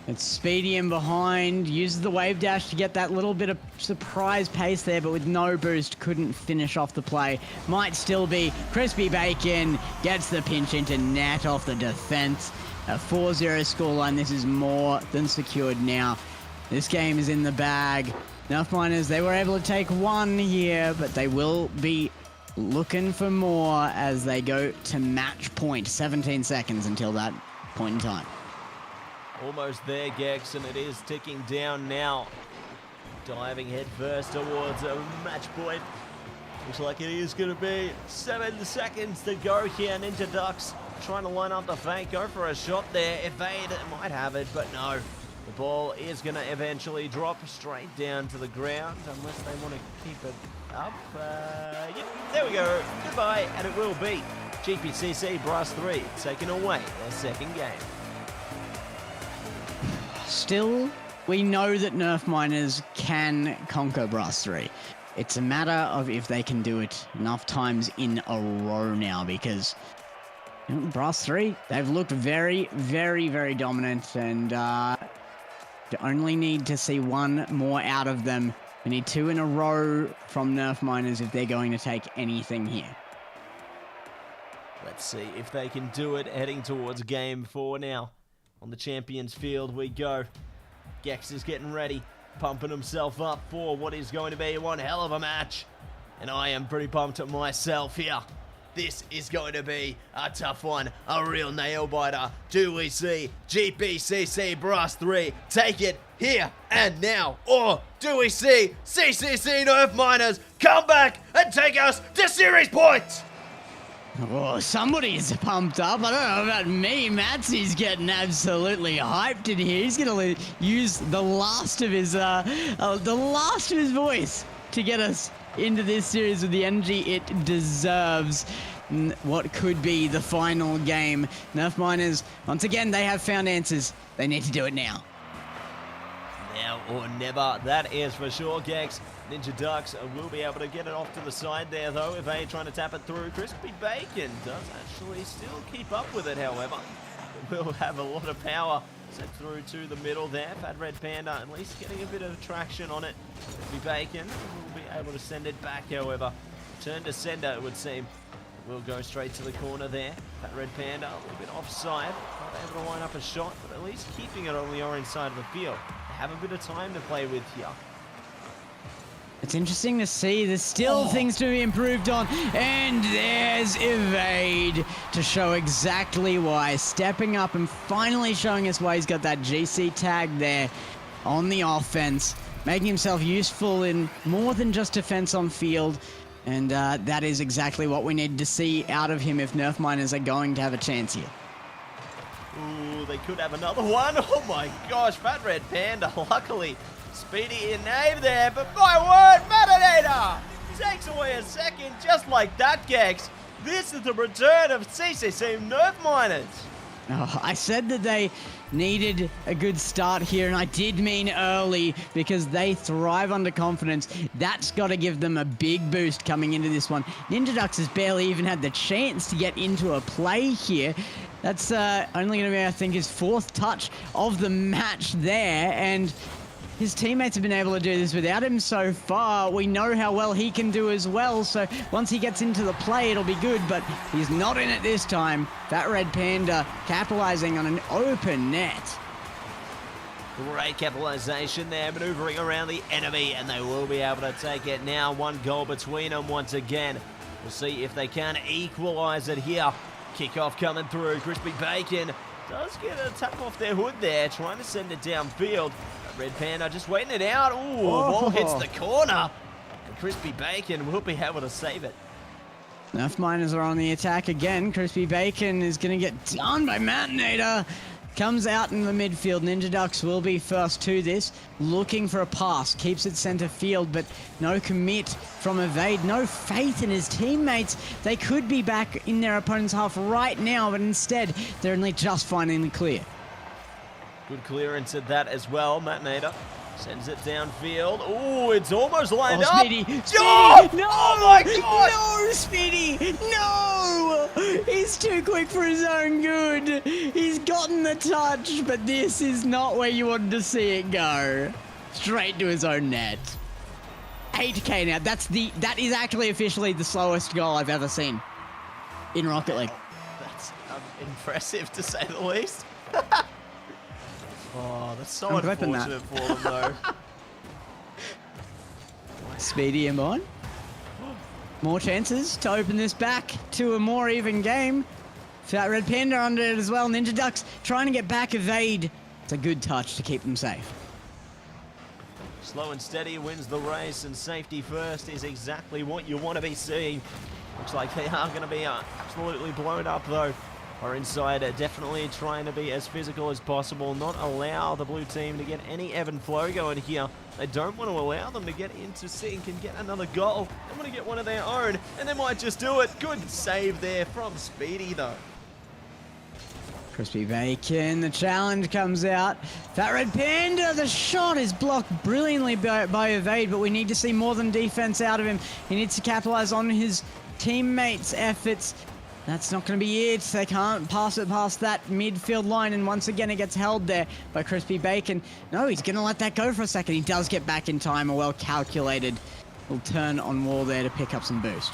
It's Speedy in behind, uses the wave dash to get that little bit of surprise pace there, but with no boost, couldn't finish off the play. Might still be. Crispy Bacon gets the pinch into net off the defense. A 4-0 scoreline. This is more than secured now. This game is in the bag. Nerf Miners, they were able to take one here, but they will be looking for more as they go to match point. 17 seconds until that point in time. Almost there, Gex, and it is ticking down now. Diving headfirst towards a match point. Looks like it is going to be 7 seconds to go here. Ninja Ducks trying to line up the fake. Go for a shot there. Evade might have it, but no. The ball is going to eventually drop straight down to the ground unless they want to keep it up. Yep, there we go. Goodbye, and it will be GPCC Brass 3 taking away their second game. Still, we know that Nerf Miners can conquer Brass 3. It's a matter of if they can do it enough times in a row now, because you know, Brass 3, they've looked very, very, very dominant, and only need to see one more out of them. We need 2 in a row from Nerf Miners if they're going to take anything here. Let's see if they can do it, heading towards game 4 now. On the champions field we go. Gex is getting ready, pumping himself up for what is going to be one hell of a match. And I am pretty pumped at myself here. This is going to be a tough one, a real nail-biter. Do we see GPCC Brass 3 take it here and now? Or do we see CCC Nerf Miners come back and take us to series points? Oh, somebody's pumped up. I don't know about me. MattSe's getting absolutely hyped in here. He's going to use the last of his voice to get us into this series with the energy it deserves. What could be the final game. Nerf Miners, once again, they have found answers. They need to do it now. Now or never, that is for sure, Gex. Ninja Ducks will be able to get it off to the side there, though. If they trying to tap it through, Crispy Bacon does actually still keep up with it, however. It will have a lot of power set through to the middle there. Fat Red Panda at least getting a bit of traction on it. Crispy Bacon will be able to send it back, however. Turn to sender, it would seem. We'll go straight to the corner there. Fat Red Panda a little bit offside. Not able to line up a shot, but at least keeping it on the orange side of the field. They have a bit of time to play with here. It's interesting to see. There's still things to be improved on. And there's Evade to show exactly why. Stepping up and finally showing us why he's got that GC tag there on the offense. Making himself useful in more than just defense on field. And that is exactly what we need to see out of him if Nerf Miners are going to have a chance here. Ooh, they could have another one. Oh my gosh, Fat Red Panda, luckily. Speedy in name there, but my word, Metadata takes away a second just like that, Gex. This is the return of CCC Nerf Miners. Oh, I said that they needed a good start here, and I did mean early because they thrive under confidence. That's got to give them a big boost coming into this one. Ninja Ducks has barely even had the chance to get into a play here. That's only going to be, I think, his fourth touch of the match there, and his teammates have been able to do this without him so far. We know how well he can do as well, so once he gets into the play, it'll be good, but he's not in it this time. Fat Red Panda capitalizing on an open net. Great capitalization there, maneuvering around the enemy, and they will be able to take it now. One goal between them once again. We'll see if they can equalize it here. Kickoff coming through. Crispy Bacon does get a tap off their hood there, trying to send it downfield. Red Panda just waiting it out. Ooh, ball hits the corner. And Crispy Bacon will be able to save it. Nerf Miners are on the attack again. Crispy Bacon is going to get done by Mattinator. Comes out in the midfield. Ninja Ducks will be first to this. Looking for a pass. Keeps it center field, but no commit from Evade. No faith in his teammates. They could be back in their opponent's half right now, but instead, they're only just finding the clear. Good clearance at that as well. Mattinator sends it downfield. Oh, it's almost lined up. Speedy! Oh! No! Oh my God! No, Speedy! No! He's too quick for his own good. He's gotten the touch, but this is not where you wanted to see it go. Straight to his own net. 8K now. That is actually officially the slowest goal I've ever seen in Rocket League. That's impressive to say the least. Oh, that's so unfortunate for them, though. Speedy and on. More chances to open this back to a more even game. Fat Red Panda under it as well. Ninja Ducks trying to get back Evade. It's a good touch to keep them safe. Slow and steady wins the race, and safety first is exactly what you want to be seeing. Looks like they are going to be absolutely blown up, though. Our insider definitely trying to be as physical as possible, not allow the blue team to get any ebb and flow going here. They don't want to allow them to get into sync and get another goal. They want to get one of their own, and they might just do it. Good save there from Speedy, though. Crispy Bacon, the challenge comes out. Fat Red Panda, the shot is blocked brilliantly by Evade, but we need to see more than defense out of him. He needs to capitalize on his teammates' efforts. That's not going to be it. They can't pass it past that midfield line, and once again it gets held there by Crispy Bacon. No, he's going to let that go for a second. He does get back in time. A well-calculated little turn on wall there to pick up some boost.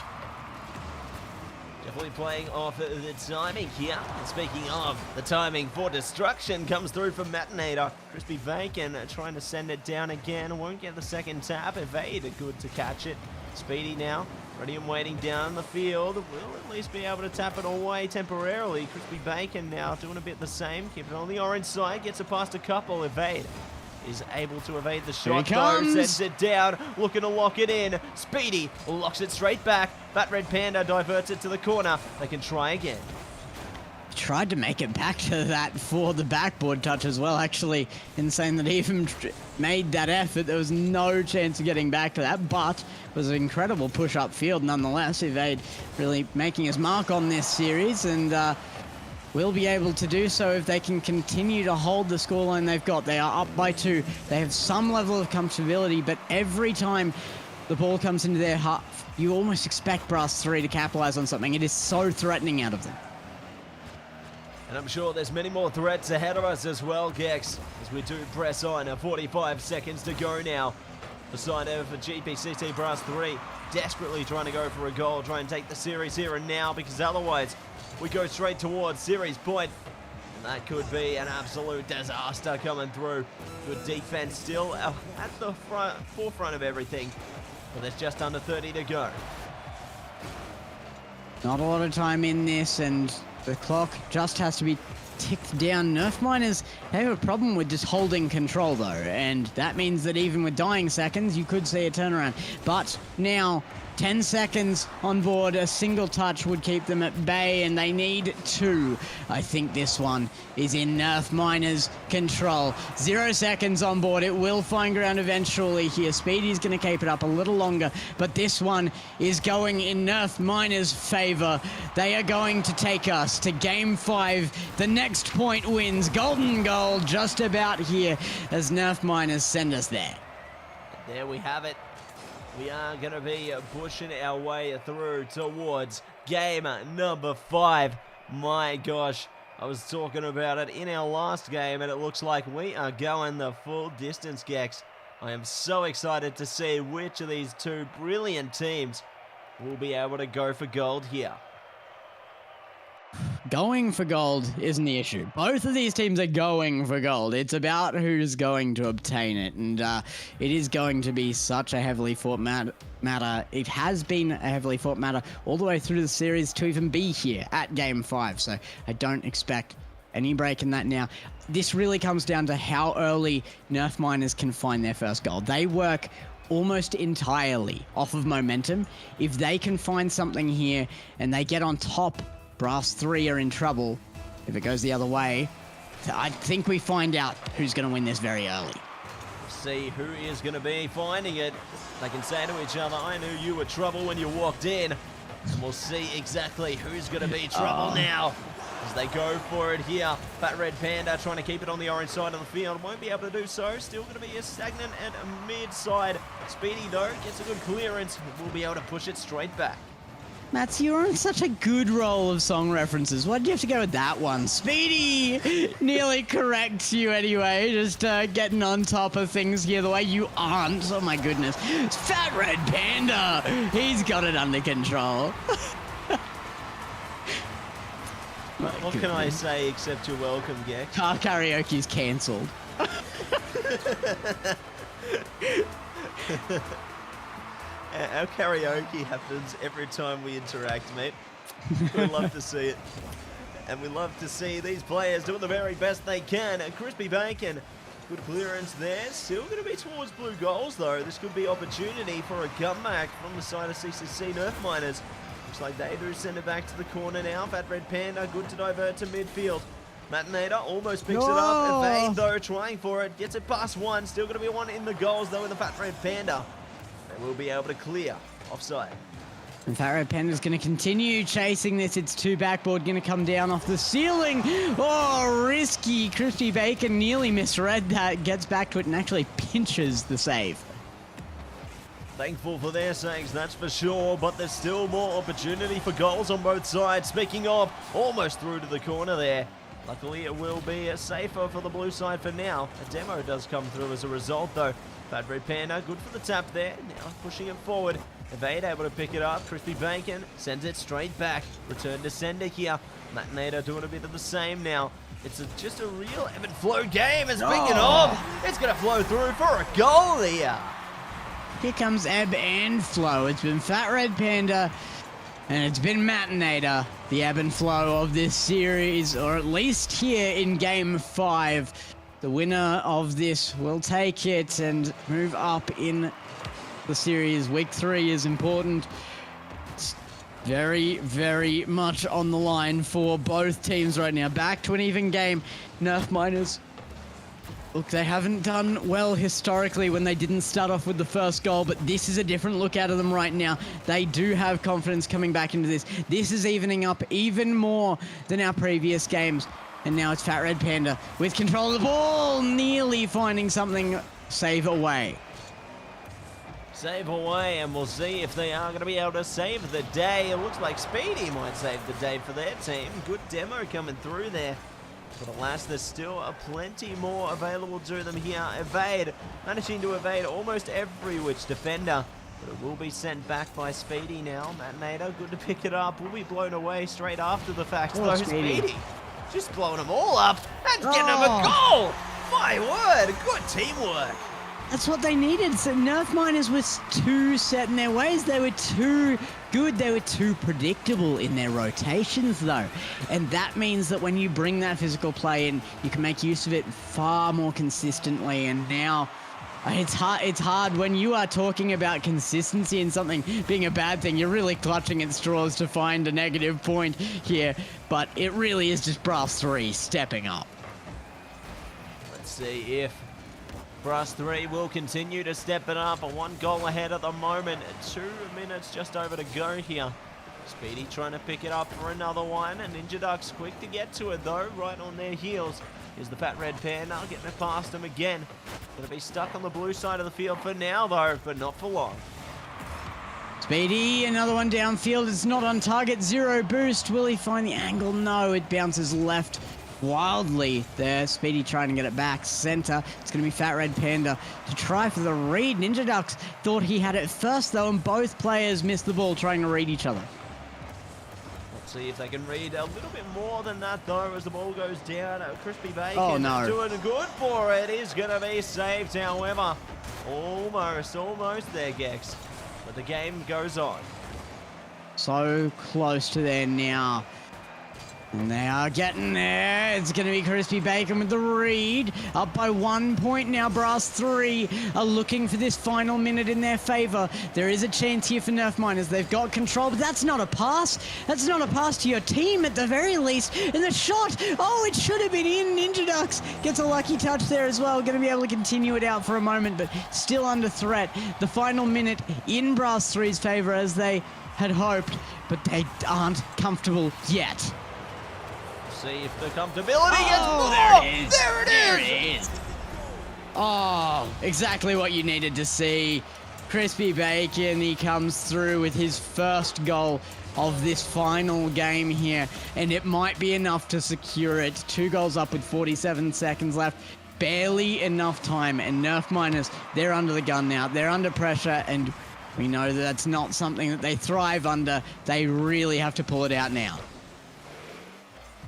Definitely playing off the timing here. And speaking of, the timing for destruction comes through from Mattinator. Crispy Bacon trying to send it down again. Won't get the second tap. Evade good to catch it. Speedy now Ready and waiting down the field. Will at least be able to tap it away temporarily. Crispy Bacon now doing a bit the same. Keep it on the orange side. Gets it past a couple. Evade. Is able to evade the shot though. Sends it down. Looking to lock it in. Speedy locks it straight back. Fat Red Panda diverts it to the corner. They can try again. Tried to make it back to that for the backboard touch as well. Actually, insane that he even made that effort. There was no chance of getting back to that, but it was an incredible push up field nonetheless. Evade really making his mark on this series, and will be able to do so if they can continue to hold the scoreline they've got. They are up by 2. They have some level of comfortability, but every time the ball comes into their half, you almost expect Brass 3 to capitalize on something. It is so threatening out of them. And I'm sure there's many more threats ahead of us as well, Gex, as we do press on. 45 seconds to go now. The side of GPCT Brass 3 desperately trying to go for a goal, try and take the series here and now, because otherwise we go straight towards series point. And that could be an absolute disaster coming through. Good defense still at the forefront of everything. But there's just under 30 to go. Not a lot of time in this, and the clock just has to be ticked down. Nerf Miners have a problem with just holding control though, and that means that even with dying seconds, you could see a turnaround. But now, 10 seconds on board, a single touch would keep them at bay, and they need 2. I think this one is in Nerf Miners' control. 0 seconds on board. It will find ground eventually here. Speedy's going to keep it up a little longer, but this one is going in Nerf Miners' favor. They are going to take us to Game 5. The next point wins. Golden goal just about here as Nerf Miners send us there. There we have it. We are going to be pushing our way through towards game number 5. My gosh, I was talking about it in our last game, and it looks like we are going the full distance, Gex. I am so excited to see which of these 2 brilliant teams will be able to go for gold here. Going for gold isn't the issue. Both of these teams are going for gold. It's about who's going to obtain it, and it is going to be such a heavily fought matter. It has been a heavily fought matter all the way through the series to even be here at Game 5, so I don't expect any break in that now. This really comes down to how early Nerf Miners can find their first goal. They work almost entirely off of momentum. If they can find something here and they get on top, Brass 3 are in trouble. If it goes the other way, I think we find out who's going to win this very early. See who is going to be finding it. They can say to each other, I knew you were trouble when you walked in. And we'll see exactly who's going to be trouble now as they go for it here. Fat Red Panda trying to keep it on the orange side of the field. Won't be able to do so. Still going to be a stagnant and a mid-side. Speedy, though, gets a good clearance. We'll be able to push it straight back. MattSe, you're on such a good roll of song references. Why did you have to go with that one? Speedy nearly corrects you anyway. Just getting on top of things here the way you aren't. Oh my goodness. It's Fat Red Panda. He's got it under control. What can I say except you're welcome, Gex? Car karaoke's cancelled. Our karaoke happens every time we interact, mate. We love to see it. And we love to see these players doing the very best they can. Crispy Bacon, good clearance there. Still going to be towards blue goals, though. This could be opportunity for a comeback from the side of CCC Nerf Miners. Looks like they do send it back to the corner now. Fat Red Panda, good to divert to midfield. Mattinator almost picks it up. Evade, though, trying for it. Gets it past 1. Still going to be 1 in the goals, though, in the Fat Red Panda. They will be able to clear offside. And Fat Red Panda's going to continue chasing this. It's 2 backboard going to come down off the ceiling. Oh, risky. Crispy Bacon nearly misread that. Gets back to it and actually pinches the save. Thankful for their sakes, that's for sure, but there's still more opportunity for goals on both sides. Speaking of, almost through to the corner there. Luckily, it will be safer for the blue side for now. A demo does come through as a result, though. Fat Red Panda, good for the tap there. Now pushing it forward. Evade able to pick it up. Crispy Bacon sends it straight back. Return to sender here. Mattinator doing a bit of the same now. It's just a real ebb and flow game. And speaking of, it's going to flow through for a goal here. Here comes ebb and flow. It's been Fat Red Panda and it's been Mattinator, the ebb and flow of this series, or at least here in Game 5. The winner of this will take it and move up in the series. Week 3 is important. It's very, very much on the line for both teams right now. Back to an even game. Nerf Miners, look, they haven't done well historically when they didn't start off with the first goal, but this is a different look out of them right now. They do have confidence coming back into this. This is evening up even more than our previous games. And now it's Fat Red Panda with control of the ball, nearly finding something. Save away. Save away, and we'll see if they are going to be able to save the day. It looks like Speedy might save the day for their team. Good demo coming through there. But alas, there's still plenty more available to them here. Evade, managing to evade almost every which defender. But it will be sent back by Speedy now. Mattinator, good to pick it up. Will be blown away straight after the fact. Oh, Though Speedy just blowing them all up and getting them a goal. My word, good teamwork. That's what they needed. So Nerf Miners was too set in their ways. They were too good. They were too predictable in their rotations, though. And that means that when you bring that physical play in, you can make use of it far more consistently. And now it's hard when you are talking about consistency and something being a bad thing. You're really clutching at straws to find a negative point here. But it really is just Brass 3 stepping up. Let's see if Brass 3 will continue to step it up. 1 goal ahead at the moment. 2 minutes just over to go here. Speedy trying to pick it up for another one. And Ninja Ducks quick to get to it though, right on their heels. Here's the Fat Red Panda getting it past him again. Gonna be stuck on the blue side of the field for now though, but not for long. Speedy, another one downfield. It's not on target. 0 boost. Will he find the angle? No, it bounces left wildly there. Speedy trying to get it back center. It's going to be Fat Red Panda to try for the read. Ninja Ducks thought he had it first though, and both players missed the ball trying to read each other. Let's see if they can read a little bit more than that though as the ball goes down. Crispy Bacon doing good for it. Is going to be saved, however. Almost there, Gex. But the game goes on. So close to there now. And they are getting there. It's going to be Crispy Bacon with the read. Up by 1 point now. Brass 3 are looking for this final minute in their favor. There is a chance here for Nerf Miners. They've got control, but that's not a pass. That's not a pass to your team at the very least. And the shot, oh, it should have been in. Ninja Ducks gets a lucky touch there as well. Going to be able to continue it out for a moment, but still under threat. The final minute in Brass 3's favor as they had hoped, but they aren't comfortable yet. See if the comfortability gets there it is. There it is. Oh, exactly what you needed to see. Crispy Bacon, he comes through with his first goal of this final game here, and it might be enough to secure it. 2 goals up with 47 seconds left. Barely enough time, and Nerf Miners, they're under the gun now. They're under pressure, and we know that that's not something that they thrive under. They really have to pull it out now.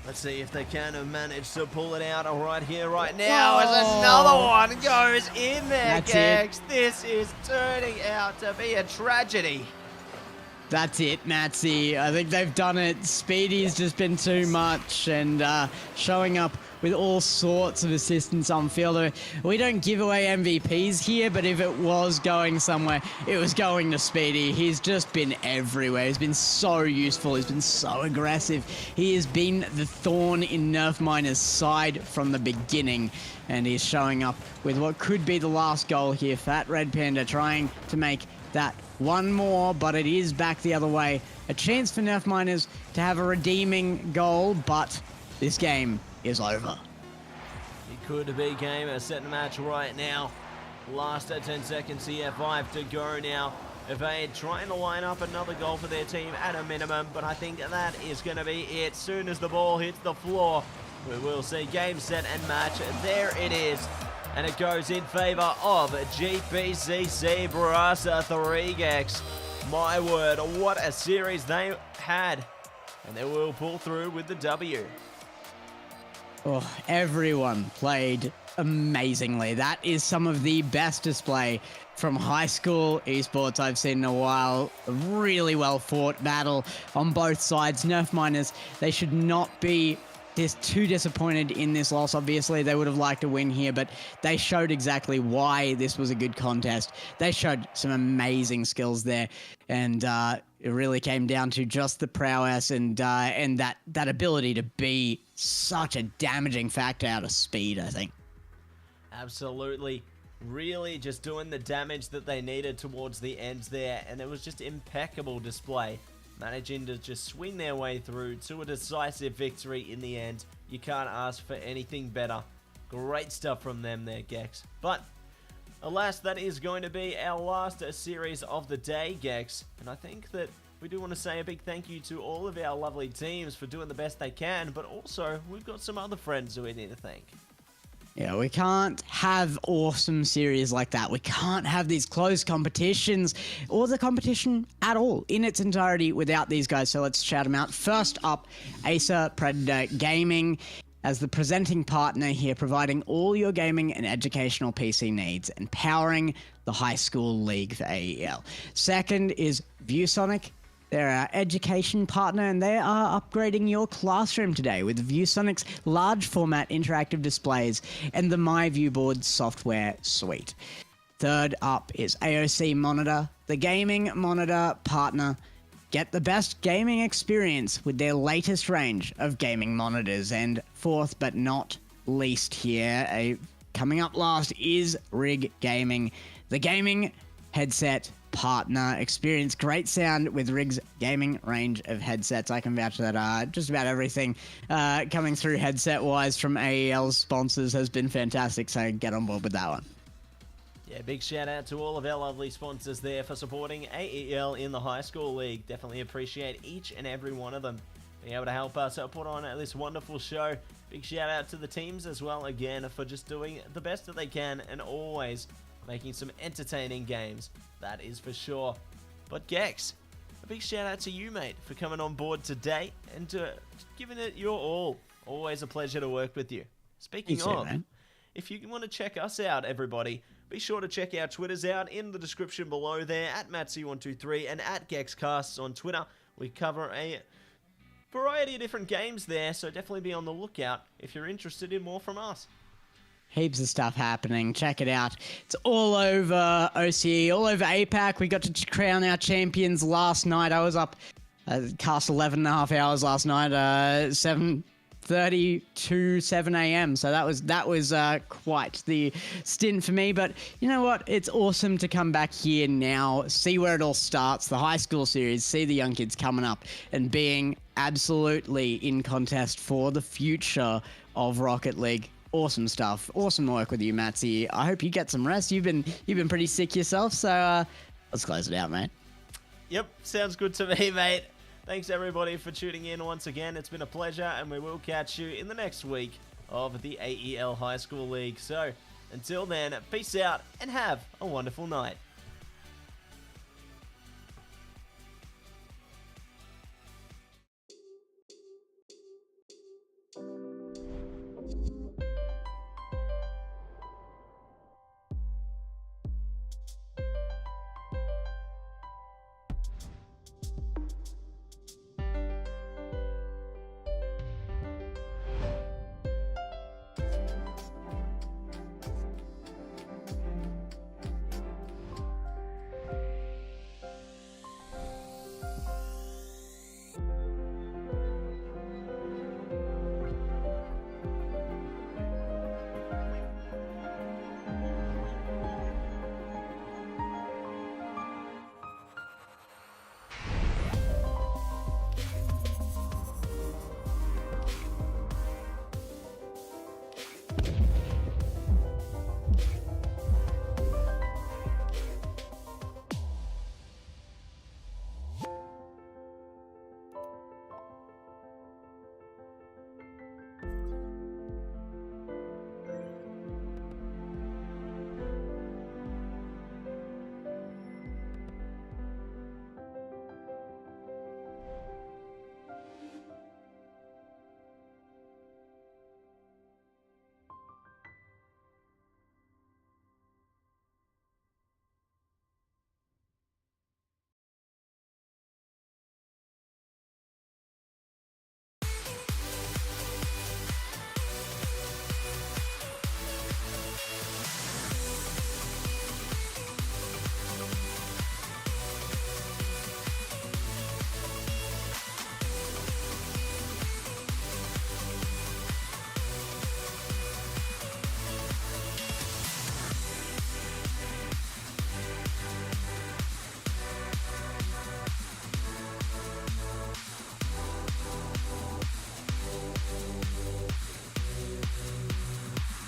Let's see if they can manage to pull it out right here, right now, as another one goes in there, Gex. This is turning out to be a tragedy. That's it, MattSe. I think they've done it. Speedy's just been too much, and showing up with all sorts of assistance on field. We don't give away MVPs here, but if it was going somewhere, it was going to Speedy. He's just been everywhere. He's been so useful. He's been so aggressive. He has been the thorn in Nerf Miners' side from the beginning, and he's showing up with what could be the last goal here. Fat Red Panda trying to make that one more, but it is back the other way. A chance for Nerf Miners to have a redeeming goal, but this game is over. It could be game a set match right now. Last 10 seconds here, 5 to go now. Evade trying to line up another goal for their team at a minimum, but I think that is going to be it. Soon as the ball hits the floor, we will see game, set, and match. There it is. And it goes in favor of GPCC Brass 3 Gex. My word, what a series they had. And they will pull through with the W. Oh, everyone played amazingly. That is some of the best display from high school esports I've seen in a while. A really well fought battle on both sides. Nerf miners, they should not be too disappointed in this loss. Obviously, they would have liked to win here, but they showed exactly why this was a good contest. They showed some amazing skills there, and it really came down to just the prowess and that ability to be such a damaging factor out of speed, I think. Absolutely. Really just doing the damage that they needed towards the ends there, and it was just impeccable display. Managing to just swing their way through to a decisive victory in the end. You can't ask for anything better. Great stuff from them there, Gex. But alas, that is going to be our last series of the day, Gex. And I think that we do want to say a big thank you to all of our lovely teams for doing the best they can, but also we've got some other friends who we need to thank. Yeah, we can't have awesome series like that. We can't have these close competitions or the competition at all in its entirety without these guys. So let's shout them out. First up, Acer Predator Gaming as the presenting partner here, providing all your gaming and educational PC needs and powering the high school league for AEL. Second is ViewSonic. They're our education partner, and they are upgrading your classroom today with ViewSonic's large format interactive displays and the MyViewBoard software suite. Third up is AOC Monitor, the gaming monitor partner. Get the best gaming experience with their latest range of gaming monitors. And fourth but not least here, coming up last is Rig Gaming, the gaming headset partner. Experience great sound with Rig's gaming range of headsets. I can vouch that just about everything coming through headset-wise from AEL's sponsors has been fantastic, so get on board with that one. Yeah, big shout out to all of our lovely sponsors there for supporting AEL in the high school league. Definitely appreciate each and every one of them being able to help us put on this wonderful show. Big shout out to the teams as well, again, for just doing the best that they can and always making some entertaining games, that is for sure. But Gex, a big shout out to you, mate, for coming on board today and giving it your all. Always a pleasure to work with you. Speaking of, if you want to check us out, everybody, be sure to check our Twitters out in the description below there, at MattSe123 and at GexCasts on Twitter. We cover a variety of different games there, so definitely be on the lookout if you're interested in more from us. Heaps of stuff happening. Check it out. It's all over OCE, all over APAC. We got to crown our champions last night. I was up, cast 11 and a half hours last night, 7:30 to 7 a.m. So that was quite the stint for me. But you know what? It's awesome to come back here now, see where it all starts, the high school series, see the young kids coming up and being absolutely in contest for the future of Rocket League. Awesome stuff. Awesome work with you, MattSe. I hope you get some rest. You've been pretty sick yourself, so let's close it out, mate. Yep, sounds good to me, mate. Thanks everybody for tuning in once again. It's been a pleasure, and we will catch you in the next week of the AEL High School League. So until then, peace out and have a wonderful night.